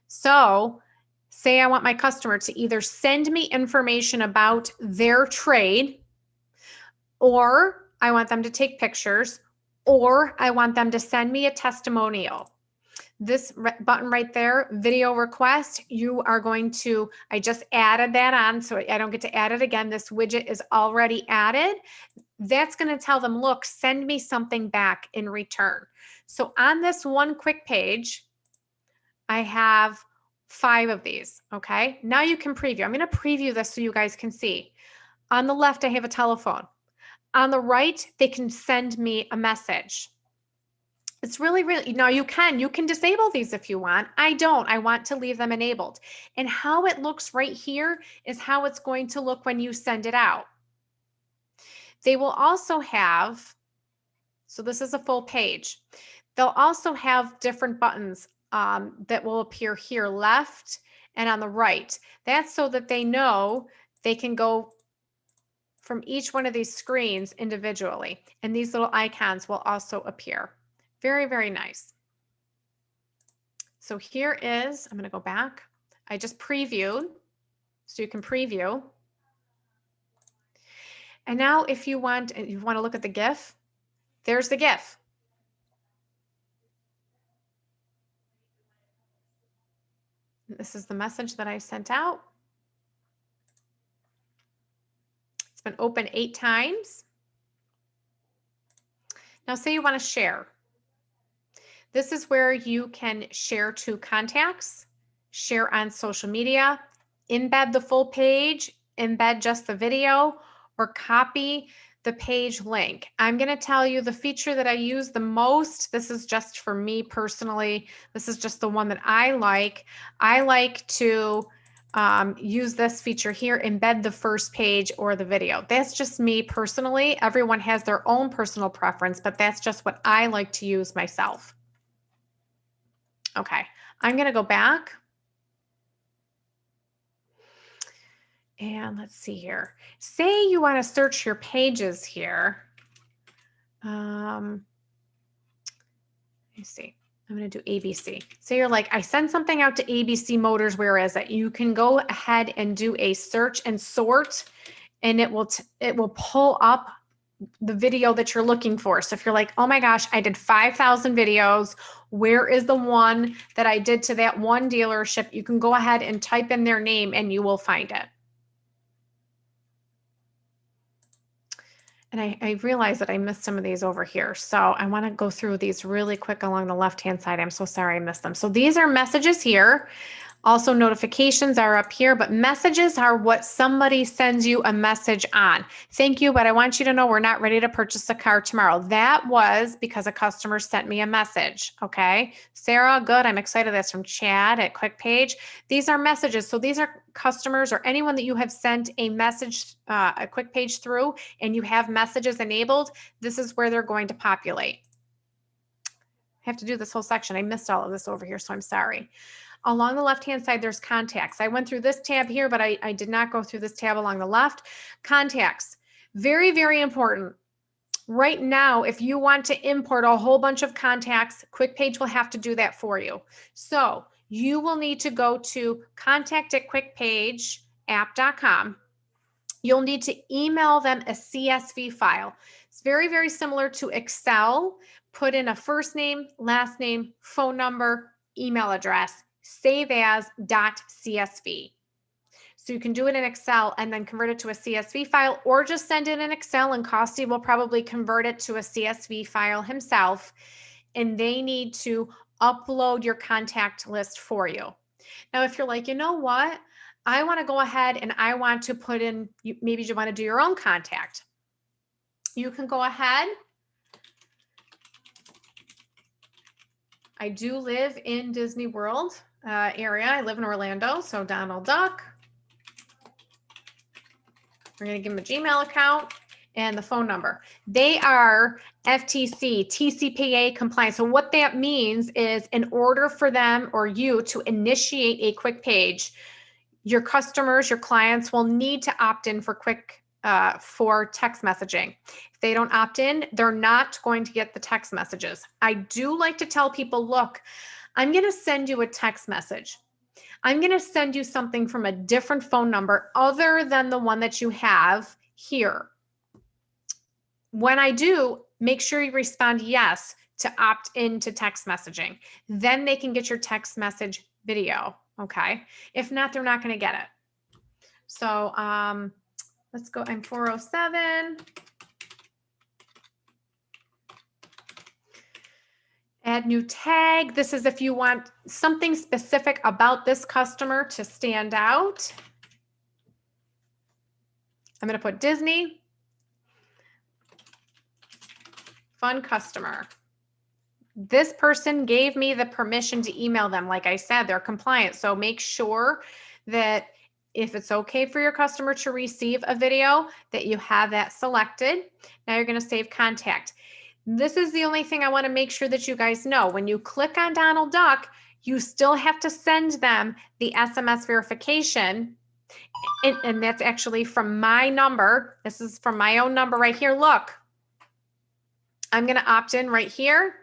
So say I want my customer to either send me information about their trade, or I want them to take pictures, or I want them to send me a testimonial. This button right there, video request, you are going to, I just added that on so I don't get to add it again. This widget is already added. That's going to tell them, look, send me something back in return. So on this one Quickpage, I have 5 of these. Okay. Now you can preview. I'm going to preview this so you guys can see. On the left, I have a telephone. On the right, they can send me a message. It's really, now you can disable these if you want. I don't. I want to leave them enabled. And how it looks right here is how it's going to look when you send it out. They will also have, so this is a full page. They'll also have different buttons that will appear here left and on the right. That's so that they know they can go from each one of these screens individually. And these little icons will also appear. Very, very nice. So here is, I'm going to go back. I just previewed, so you can preview. And now if you want to look at the GIF, there's the GIF. This is the message that I sent out. It's been open 8 times. Now say you want to share. This is where you can share to contacts, share on social media, embed the full page, embed just the video, or copy the page link. I'm going to tell you the feature that I use the most. This is just for me personally. This is just the one that I like. I like to use this feature here, embed the first page or the video. That's just me personally. Everyone has their own personal preference, but that's just what I like to use myself. Okay, I'm going to go back. And let's see here. Say you want to search your pages here. Let me see. I'm going to do ABC. So you're like, I send something out to ABC Motors. Where is it? You can go ahead and do a search and sort, and it will pull up the video that you're looking for. So if you're like, oh my gosh, I did 5,000 videos. Where is the one that I did to that one dealership? You can go ahead and type in their name and you will find it. And I realize that I missed some of these over here. So I want to go through these really quick along the left-hand side. I'm so sorry I missed them. So these are messages here. Also, notifications are up here, but messages are what somebody sends you a message on. Thank you, but I want you to know we're not ready to purchase a car tomorrow. That was because a customer sent me a message, okay? Sarah, good. I'm excited. That's from Chad at Quickpage. These are messages. So these are customers or anyone that you have sent a message, a Quickpage through, and you have messages enabled. This is where they're going to populate. I have to do this whole section. I missed all of this over here, so I'm sorry. Along the left-hand side, there's contacts. I went through this tab here, but I did not go through this tab along the left. Contacts, very, very important. Right now, if you want to import a whole bunch of contacts, Quickpage will have to do that for you. So you will need to go to contact@quickpageapp.com. You'll need to email them a CSV file. It's very, very similar to Excel. Put in a first name, last name, phone number, email address. Save as .csv. So you can do it in Excel and then convert it to a CSV file, or just send it in Excel and Costy will probably convert it to a CSV file himself. And they need to upload your contact list for you. Now, if you're like, you know what? I want to go ahead and I want to put in, maybe you want to do your own contact. You can go ahead. I do live in Disney World area. I live in Orlando, so Donald Duck. We're going to give him a Gmail account. and the phone number. They are FTC, TCPA compliant. So what that means is in order for them or you to initiate a Quickpage, your customers, your clients will need to opt in for for text messaging. If they don't opt in, they're not going to get the text messages. I do like to tell people, look, I'm going to send you a text message. I'm going to send you something from a different phone number other than the one that you have here. When I do, make sure you respond yes to opt into text messaging. Then they can get your text message video. Okay. If not, they're not going to get it. So let's go. I'm 407. Add new tag. This is if you want something specific about this customer to stand out. I'm going to put Disney. Fun customer. This person gave me the permission to email them. Like I said, they're compliant. So make sure that if it's okay for your customer to receive a video, that you have that selected. Now you're going to save contact. This is the only thing I want to make sure that you guys know. When you click on Donald Duck, you still have to send them the SMS verification. And that's actually from my number. This is from my own number right here. Look, I'm going to opt in right here.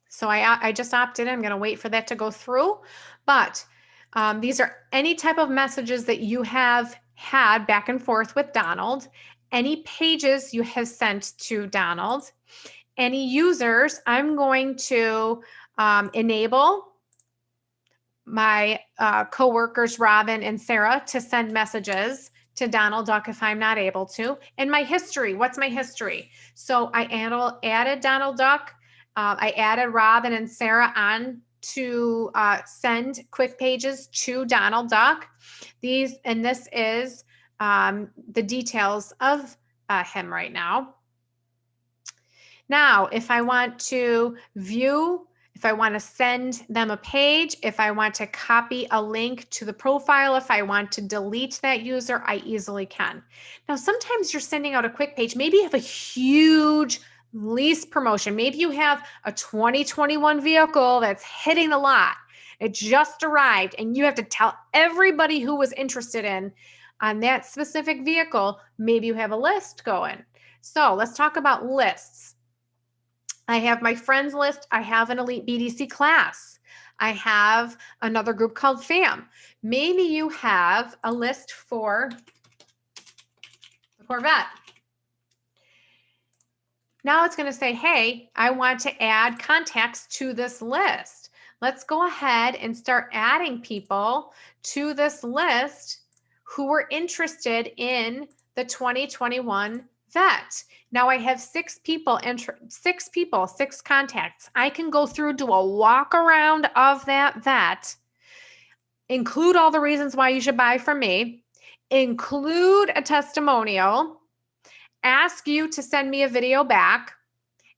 So I just opted in. I'm going to wait for that to go through. But these are any type of messages that you have had back and forth with Donald, any pages you have sent to Donald, any users. I'm going to enable my coworkers, Robin and Sarah, to send messages to Donald Duck if I'm not able to. And my history, what's my history? So I added Donald Duck. I added Robin and Sarah on to send Quickpages to Donald Duck. This is the details of him right now. Now, if I want to view, if I want to send them a page, if I want to copy a link to the profile, if I want to delete that user, I easily can. Now, sometimes you're sending out a Quickpage. Maybe you have a huge lease promotion. Maybe you have a 2021 vehicle that's hitting the lot. It just arrived and you have to tell everybody who was interested in on that specific vehicle. Maybe you have a list going. So let's talk about lists. I have my friends list. I have an elite BDC class. I have another group called FAM. Maybe you have a list for the Corvette. Now it's going to say, hey, I want to add contacts to this list. Let's go ahead and start adding people to this list who were interested in the 2021 vet. Now I have 6 contacts. I can go through, do a walk around of that vet, include all the reasons why you should buy from me, include a testimonial, ask you to send me a video back,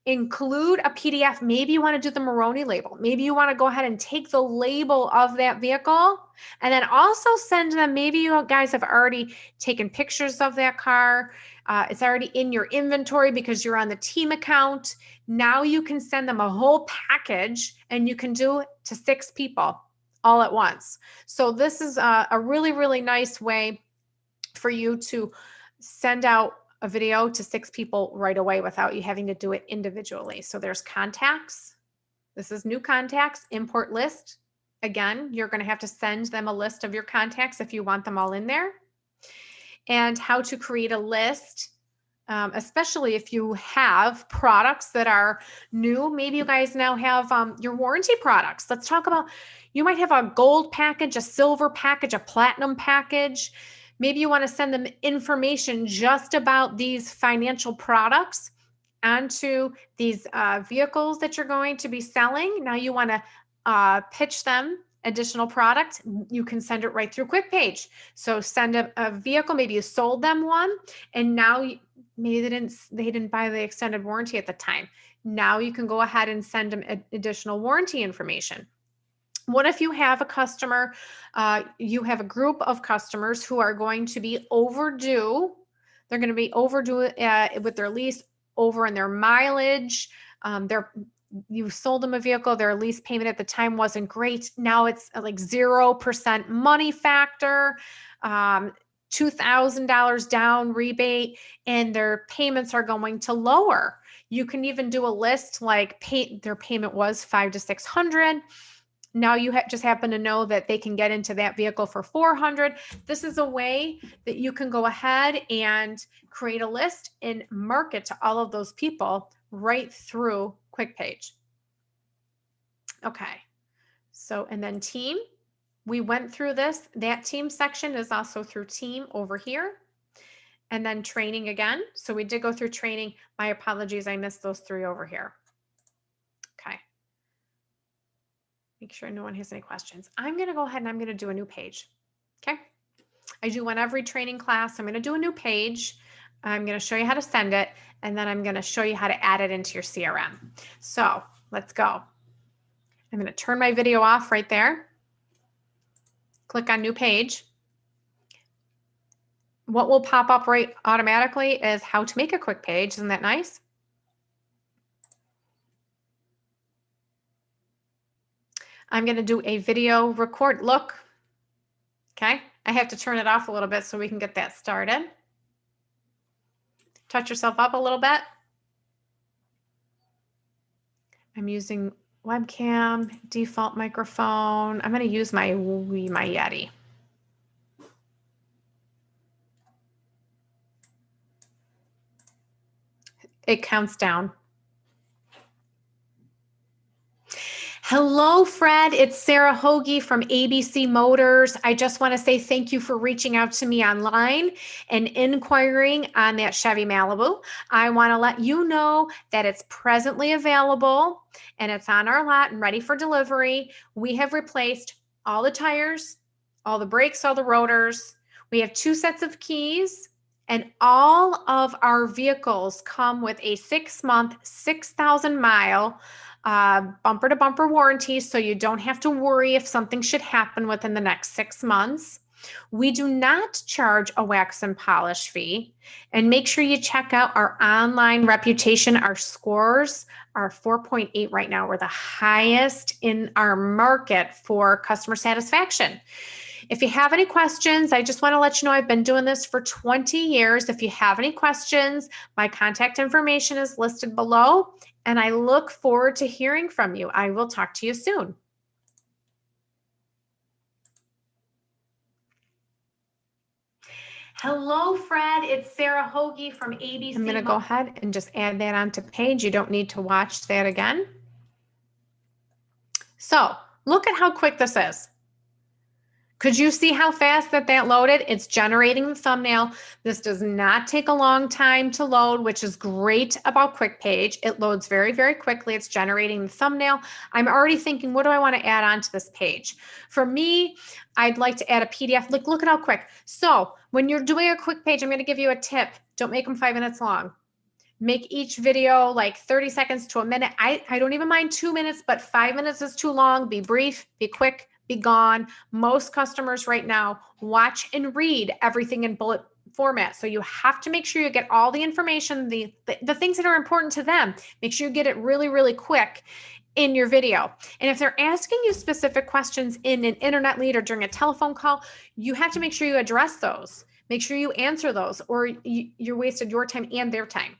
include a PDF. Maybe you want to do the Maroney label. Maybe you want to go ahead and take the label of that vehicle and then also send them. Maybe you guys have already taken pictures of that car. It's already in your inventory because you're on the team account. Now you can send them a whole package and you can do it to 6 people all at once. So this is a really, really nice way for you to send out a video to 6 people right away without you having to do it individually. So there's contacts. This is new contacts, import list. Again, you're going to have to send them a list of your contacts if you want them all in there. And how to create a list, especially if you have products that are new. Maybe you guys now have your warranty products. Let's talk about, you might have a gold package, a silver package, a platinum package. Maybe you want to send them information just about these financial products onto these vehicles that you're going to be selling. Now you want to pitch them additional product. You can send it right through Quickpage. So send a vehicle, maybe you sold them one, and now maybe they didn't buy the extended warranty at the time. Now you can go ahead and send them additional warranty information. What if you have a customer, you have a group of customers who are going to be overdue? They're going to be overdue with their lease, over in their mileage. You sold them a vehicle, their lease payment at the time wasn't great. Now it's like 0% money factor, $2,000 down rebate, and their payments are going to lower. You can even do a list like their payment was 500 to 600. Now you just happen to know that they can get into that vehicle for 400. This is a way that you can go ahead and create a list and market to all of those people right through Quickpage. Okay. So, and then team, we went through this. That team section is also through team over here. And then training again. So we did go through training. My apologies, I missed those 3 over here. Okay. Make sure no one has any questions. I'm going to go ahead and I'm going to do a new page. Okay. I do on every training class. I'm going to do a new page. I'm going to show you how to send it. And then I'm going to show you how to add it into your CRM. So let's go. I'm going to turn my video off right there. Click on new page. What will pop up right automatically is how to make a quick page. Isn't that nice? I'm going to do a video record. Look. Okay. I have to turn it off a little bit so we can get that started. Touch yourself up a little bit. I'm using webcam, default microphone. I'm going to use my Yeti. It counts down. Hello, Fred. It's Sarah Hoagie from ABC Motors. I just want to say thank you for reaching out to me online and inquiring on that Chevy Malibu. I want to let you know that it's presently available and it's on our lot and ready for delivery. We have replaced all the tires, all the brakes, all the rotors. We have 2 sets of keys, and all of our vehicles come with a 6-month, 6,000-mile bumper to bumper warranty, so you don't have to worry if something should happen within the next 6 months. We do not charge a wax and polish fee. And make sure you check out our online reputation. Our scores are 4.8 right now. We're the highest in our market for customer satisfaction. If you have any questions, I just want to let you know I've been doing this for 20 years. If you have any questions, my contact information is listed below, and I look forward to hearing from you. I will talk to you soon. Hello, Fred. It's Sarah Hoagie from ABC. I'm going to go ahead and just add that onto page. You don't need to watch that again. So look at how quick this is. Could you see how fast that loaded? It's generating the thumbnail. This does not take a long time to load, which is great about Quickpage. It loads very, very quickly. It's generating the thumbnail. I'm already thinking, what do I want to add on to this page? For me, I'd like to add a PDF. Look at how quick. So when you're doing a quick page, I'm going to give you a tip. Don't make them 5 minutes long. Make each video like 30 seconds to a minute. I don't even mind 2 minutes, but 5 minutes is too long. Be brief, be quick, be gone. Most customers right now watch and read everything in bullet format. So you have to make sure you get all the information, the things that are important to them. Make sure you get it really, really quick in your video. And if they're asking you specific questions in an internet lead or during a telephone call, you have to make sure you address those. Make sure you answer those, or you're wasted your time and their time.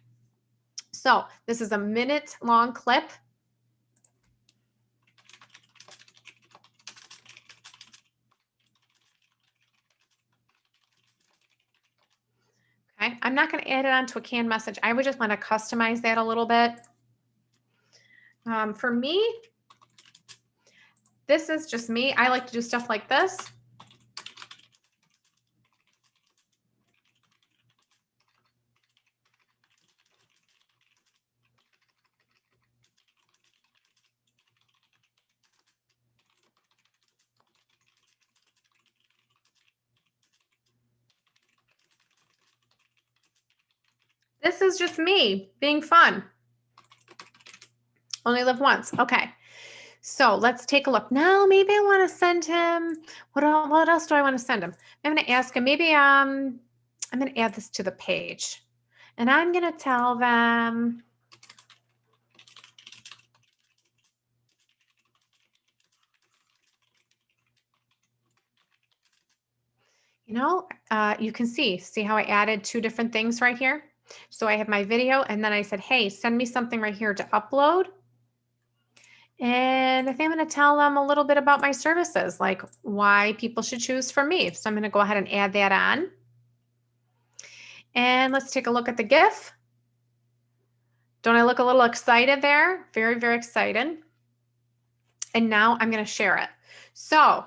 So this is a minute-long clip. Okay, I'm not going to add it onto a canned message. I would just want to customize that a little bit. For me, this is just me. I like to do stuff like this. This is just me being fun. Only live once. Okay. So let's take a look. Now, maybe I want to send him, what else do I want to send him? I'm going to ask him, maybe I'm going to add this to the page. And I'm going to tell them, you can see how I added two different things right here? So I have my video, and then I said, hey, send me something right here to upload. And I think I'm going to tell them a little bit about my services, like why people should choose from me. So I'm going to go ahead and add that on. And let's take a look at the GIF. Don't I look a little excited there? Very, very excited. And now I'm going to share it. So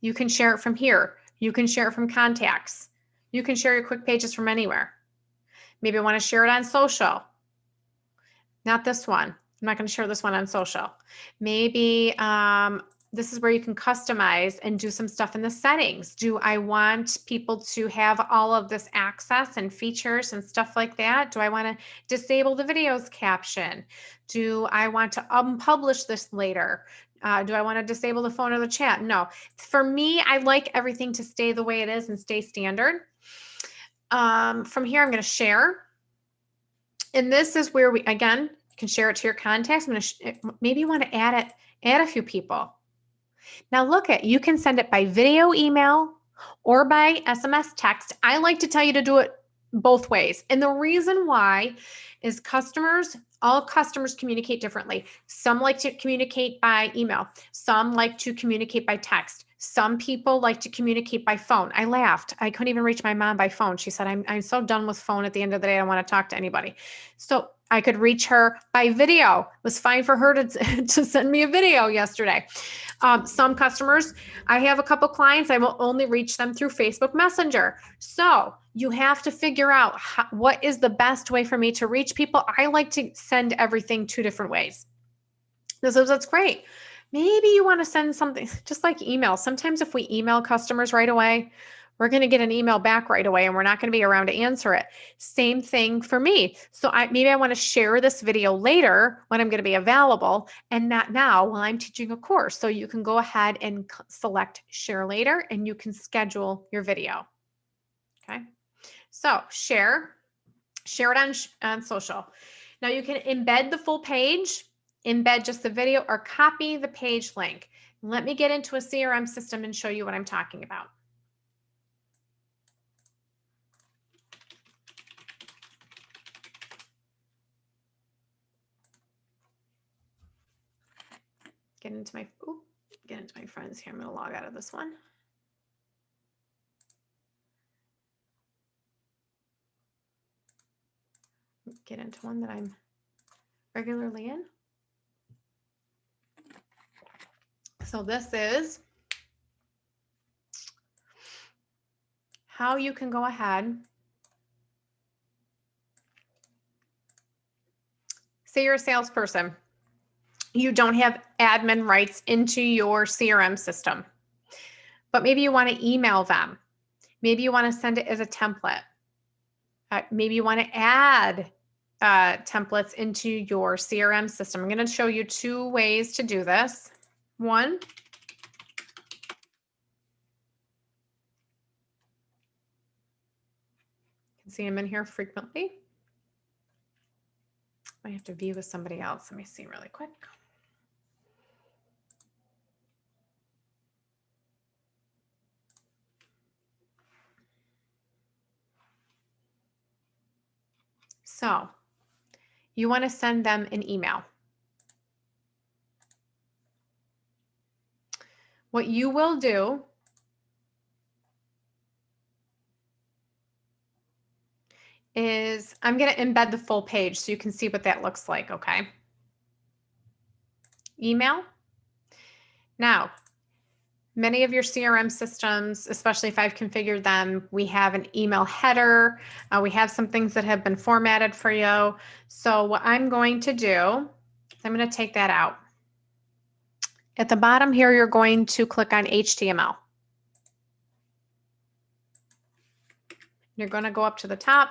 you can share it from here. You can share it from contacts. You can share your quick pages from anywhere. Maybe I want to share it on social. Not this one. I'm not going to share this one on social. Maybe this is where you can customize and do some stuff in the settings. Do I want people to have all of this access and features and stuff like that? Do I want to disable the videos caption? Do I want to unpublish this later? Do I want to disable the phone or the chat? No. For me, I like everything to stay the way it is and stay standard. From here, I'm going to share. And this is where we, again, can share it to your contacts. I'm going to maybe you want to add a few people. Now look you can send it by video email or by SMS text. I like to tell you to do it both ways. And the reason why is all customers communicate differently. Some like to communicate by email. Some like to communicate by text. Some people like to communicate by phone. I laughed. I couldn't even reach my mom by phone. She said, I'm so done with phone at the end of the day. I don't want to talk to anybody. So I could reach her by video. It was fine for her to send me a video yesterday. Some customers, I have a couple clients, I will only reach them through Facebook Messenger. So you have to figure out what is the best way for me to reach people. I like to send everything two different ways. That's great. Maybe you want to send something just like email. Sometimes if we email customers right away, we're going to get an email back right away and we're not going to be around to answer it. Same thing for me. So maybe I want to share this video later when I'm going to be available and not now while I'm teaching a course. So you can go ahead and select share later and you can schedule your video. Okay. So share it on social. Now you can embed the full page, embed just the video, or copy the page link. Let me get into a CRM system and show you what I'm talking about. Get into my friends here. I'm going to log out of this one. Get into one that I'm regularly in. So this is how you can go ahead. Say you're a salesperson. You don't have admin rights into your CRM system, but maybe you want to email them. Maybe you want to send it as a template. Maybe you want to add templates into your CRM system. I'm going to show you two ways to do this. One, you can see them in here frequently. I have to view with somebody else. Let me see really quick. So you want to send them an email. What you will do is I'm going to embed the full page so you can see what that looks like, okay? Email. Now, many of your CRM systems, especially if I've configured them, we have an email header. We have some things that have been formatted for you. So what I'm going to do is I'm going to take that out. At the bottom here, you're going to click on HTML. You're going to go up to the top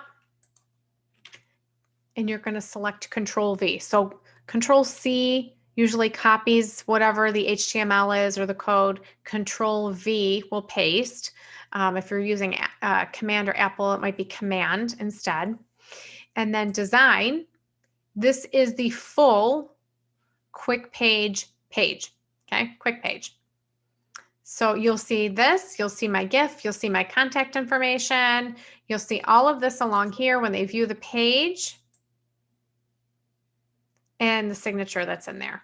and you're going to select Control V. So Control C usually copies whatever the HTML is or the code. Control V will paste. If you're using Command or Apple, it might be Command instead. And then design. This is the full Quickpage page. Okay, Quickpage. So you'll see this, you'll see my GIF, you'll see my contact information, you'll see all of this along here when they view the page and the signature that's in there.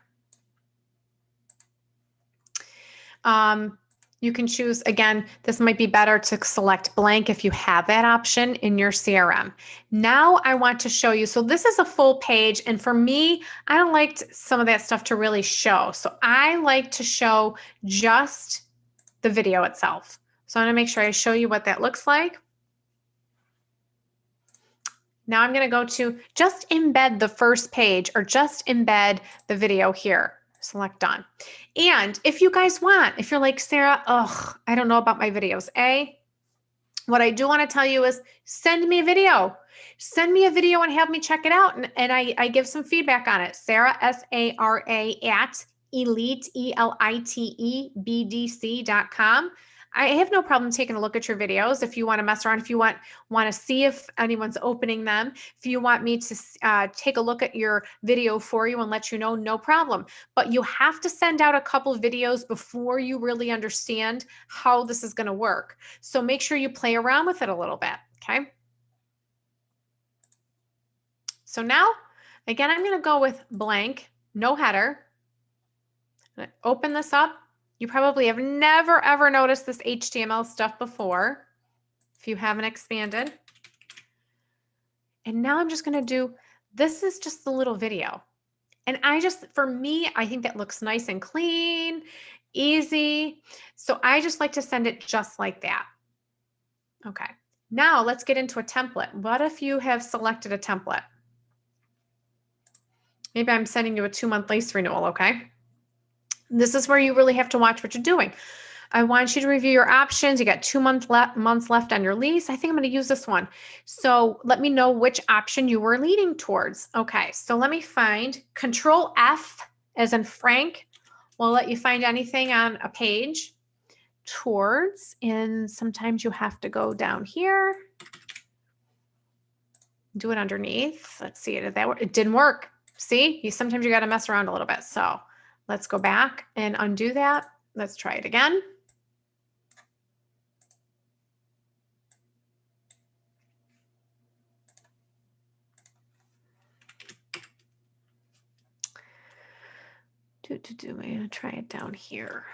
You can choose, again, this might be better to select blank if you have that option in your CRM. Now I want to show you, so this is a full page, and for me, I don't like some of that stuff to really show. So I like to show just the video itself. So I'm going to make sure I show you what that looks like. Now I'm going to go to just embed the first page or just embed the video here. Select done. And if you guys want, if you're like, Sarah, ugh, I don't know about my videos. What I do want to tell you is send me a video. Send me a video and have me check it out. And I give some feedback on it. Sarah, S-A-R-A at elite, ELITEBDC.com. I have no problem taking a look at your videos if you want to mess around, if you want to see if anyone's opening them, if you want me to take a look at your video for you and let you know, no problem. But you have to send out a couple of videos before you really understand how this is going to work. So make sure you play around with it a little bit, okay? So now, again, I'm going to go with blank, no header. I'm going to open this up. You probably have never, ever noticed this HTML stuff before, if you haven't expanded. And now I'm just going to do, this is just the little video. And for me, I think that looks nice and clean, easy. So I just like to send it just like that. Okay. Now let's get into a template. What if you have selected a template? Maybe I'm sending you a 2-month lease renewal, okay? This is where you really have to watch what you're doing. I want you to review your options. You got 2 months left on your lease. I think I'm going to use this one. So let me know which option you were leaning towards. Okay, so let me find Control F as in Frank. Will let you find anything on a page towards, and sometimes you have to go down here. Do it underneath. Let's see, did that work? It didn't work. See, sometimes you got to mess around a little bit. So let's go back and undo that. Let's try it again. I'm gonna try it down here.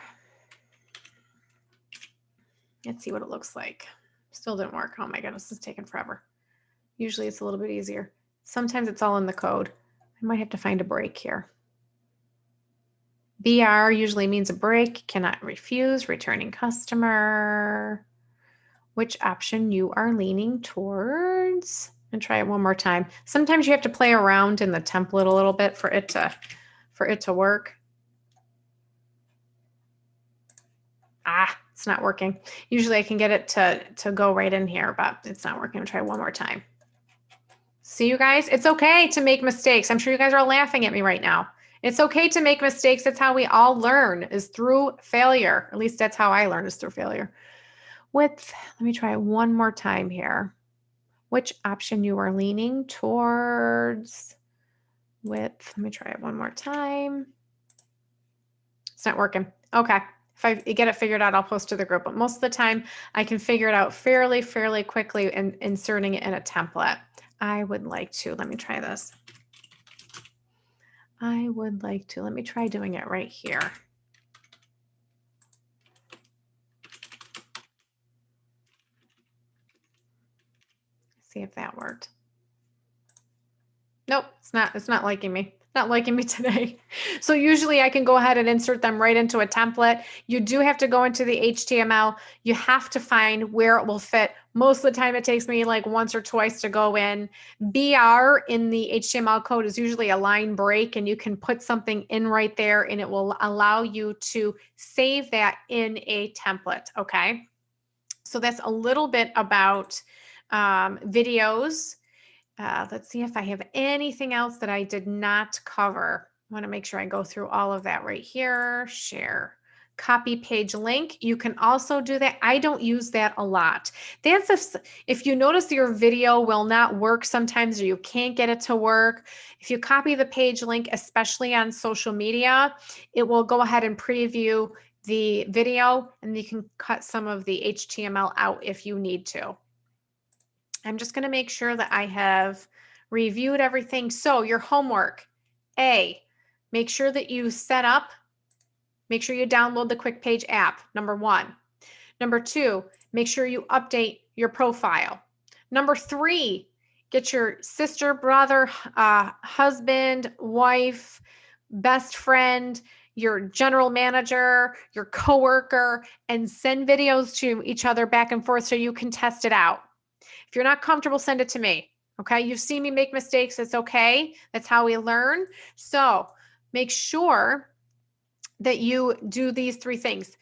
Let's see what it looks like. Still didn't work. Oh my goodness, this is taking forever. Usually it's a little bit easier. Sometimes it's all in the code. I might have to find a break here. BR usually means a break, cannot refuse, returning customer. Which option you are leaning towards? And try it one more time. Sometimes you have to play around in the template a little bit for it to work. It's not working. Usually I can get it to go right in here, but it's not working. I'll try one more time. See, you guys, it's okay to make mistakes. I'm sure you guys are all laughing at me right now. It's okay to make mistakes. That's how we all learn, is through failure. At least that's how I learn, is through failure. Let me try it one more time here. Which option you are leaning towards? Let me try it one more time. It's not working. Okay. If I get it figured out, I'll post to the group. But most of the time, I can figure it out fairly quickly and inserting it in a template. I would like to. Let me try this. Let me try doing it right here. See if that worked. Nope, it's not liking me. Not liking me today. So usually I can go ahead and insert them right into a template. You do have to go into the HTML. You have to find where it will fit. Most of the time it takes me like once or twice to go in. BR in the HTML code is usually a line break, and you can put something in right there and it will allow you to save that in a template, okay? So that's a little bit about videos. Let's see if I have anything else that I did not cover. want to make sure I go through all of that right here. Share. Copy page link. You can also do that. I don't use that a lot. That's if you notice your video will not work sometimes, or you can't get it to work. If you copy the page link, especially on social media, it will go ahead and preview the video, and you can cut some of the HTML out if you need to. I'm just going to make sure that I have reviewed everything. So your homework, A, make sure that you set up, make sure you download the Quickpage app, number 1. Number 2, make sure you update your profile. Number 3, get your sister, brother, husband, wife, best friend, your general manager, your coworker, and send videos to each other back and forth so you can test it out. If you're not comfortable, send it to me. Okay. You've seen me make mistakes. It's okay. That's how we learn. So make sure that you do these 3 things.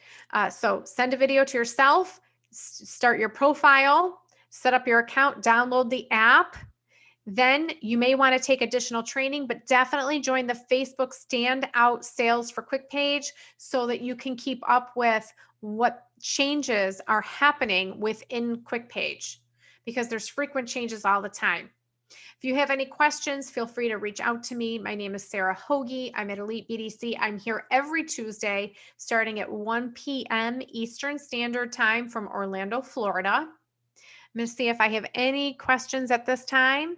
So send a video to yourself, start your profile, set up your account, download the app. Then you may want to take additional training, but definitely join the Facebook Standout Sales for Quickpage so that you can keep up with what changes are happening within Quickpage, because there's frequent changes all the time. If you have any questions, feel free to reach out to me. My name is Sarah Hoagie. I'm at Elite BDC. I'm here every Tuesday starting at 1 p.m. Eastern Standard Time from Orlando, Florida. I'm going to see if I have any questions at this time.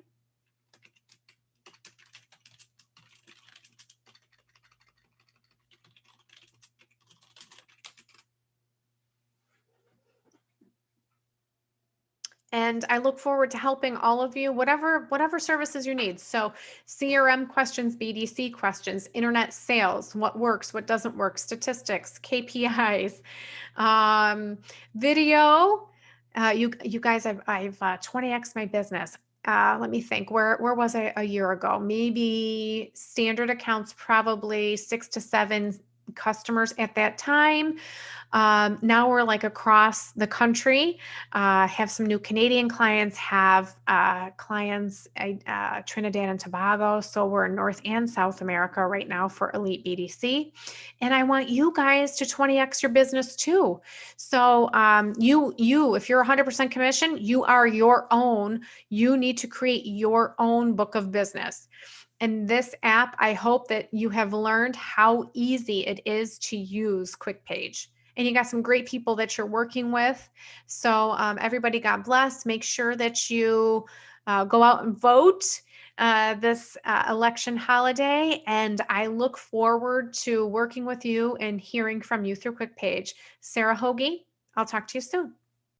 And I look forward to helping all of you, whatever services you need. So CRM questions, BDC questions, internet sales, what works, what doesn't work, statistics, KPIs, video. You guys, I've 20x my business. Let me think. Where was I a year ago? Maybe standard accounts, probably 6 to 7 customers at that time. Now we're like across the country, have some new Canadian clients, have clients Trinidad and Tobago. So we're in North and South America right now for Elite BDC. And I want you guys to 20x your business too. So if you're 100% commission, you are your own. You need to create your own book of business. And this app, I hope that you have learned how easy it is to use Quickpage. And you got some great people that you're working with. So everybody, God bless. Make sure that you go out and vote this election holiday. And I look forward to working with you and hearing from you through Quickpage. Sarah Hoagie, I'll talk to you soon.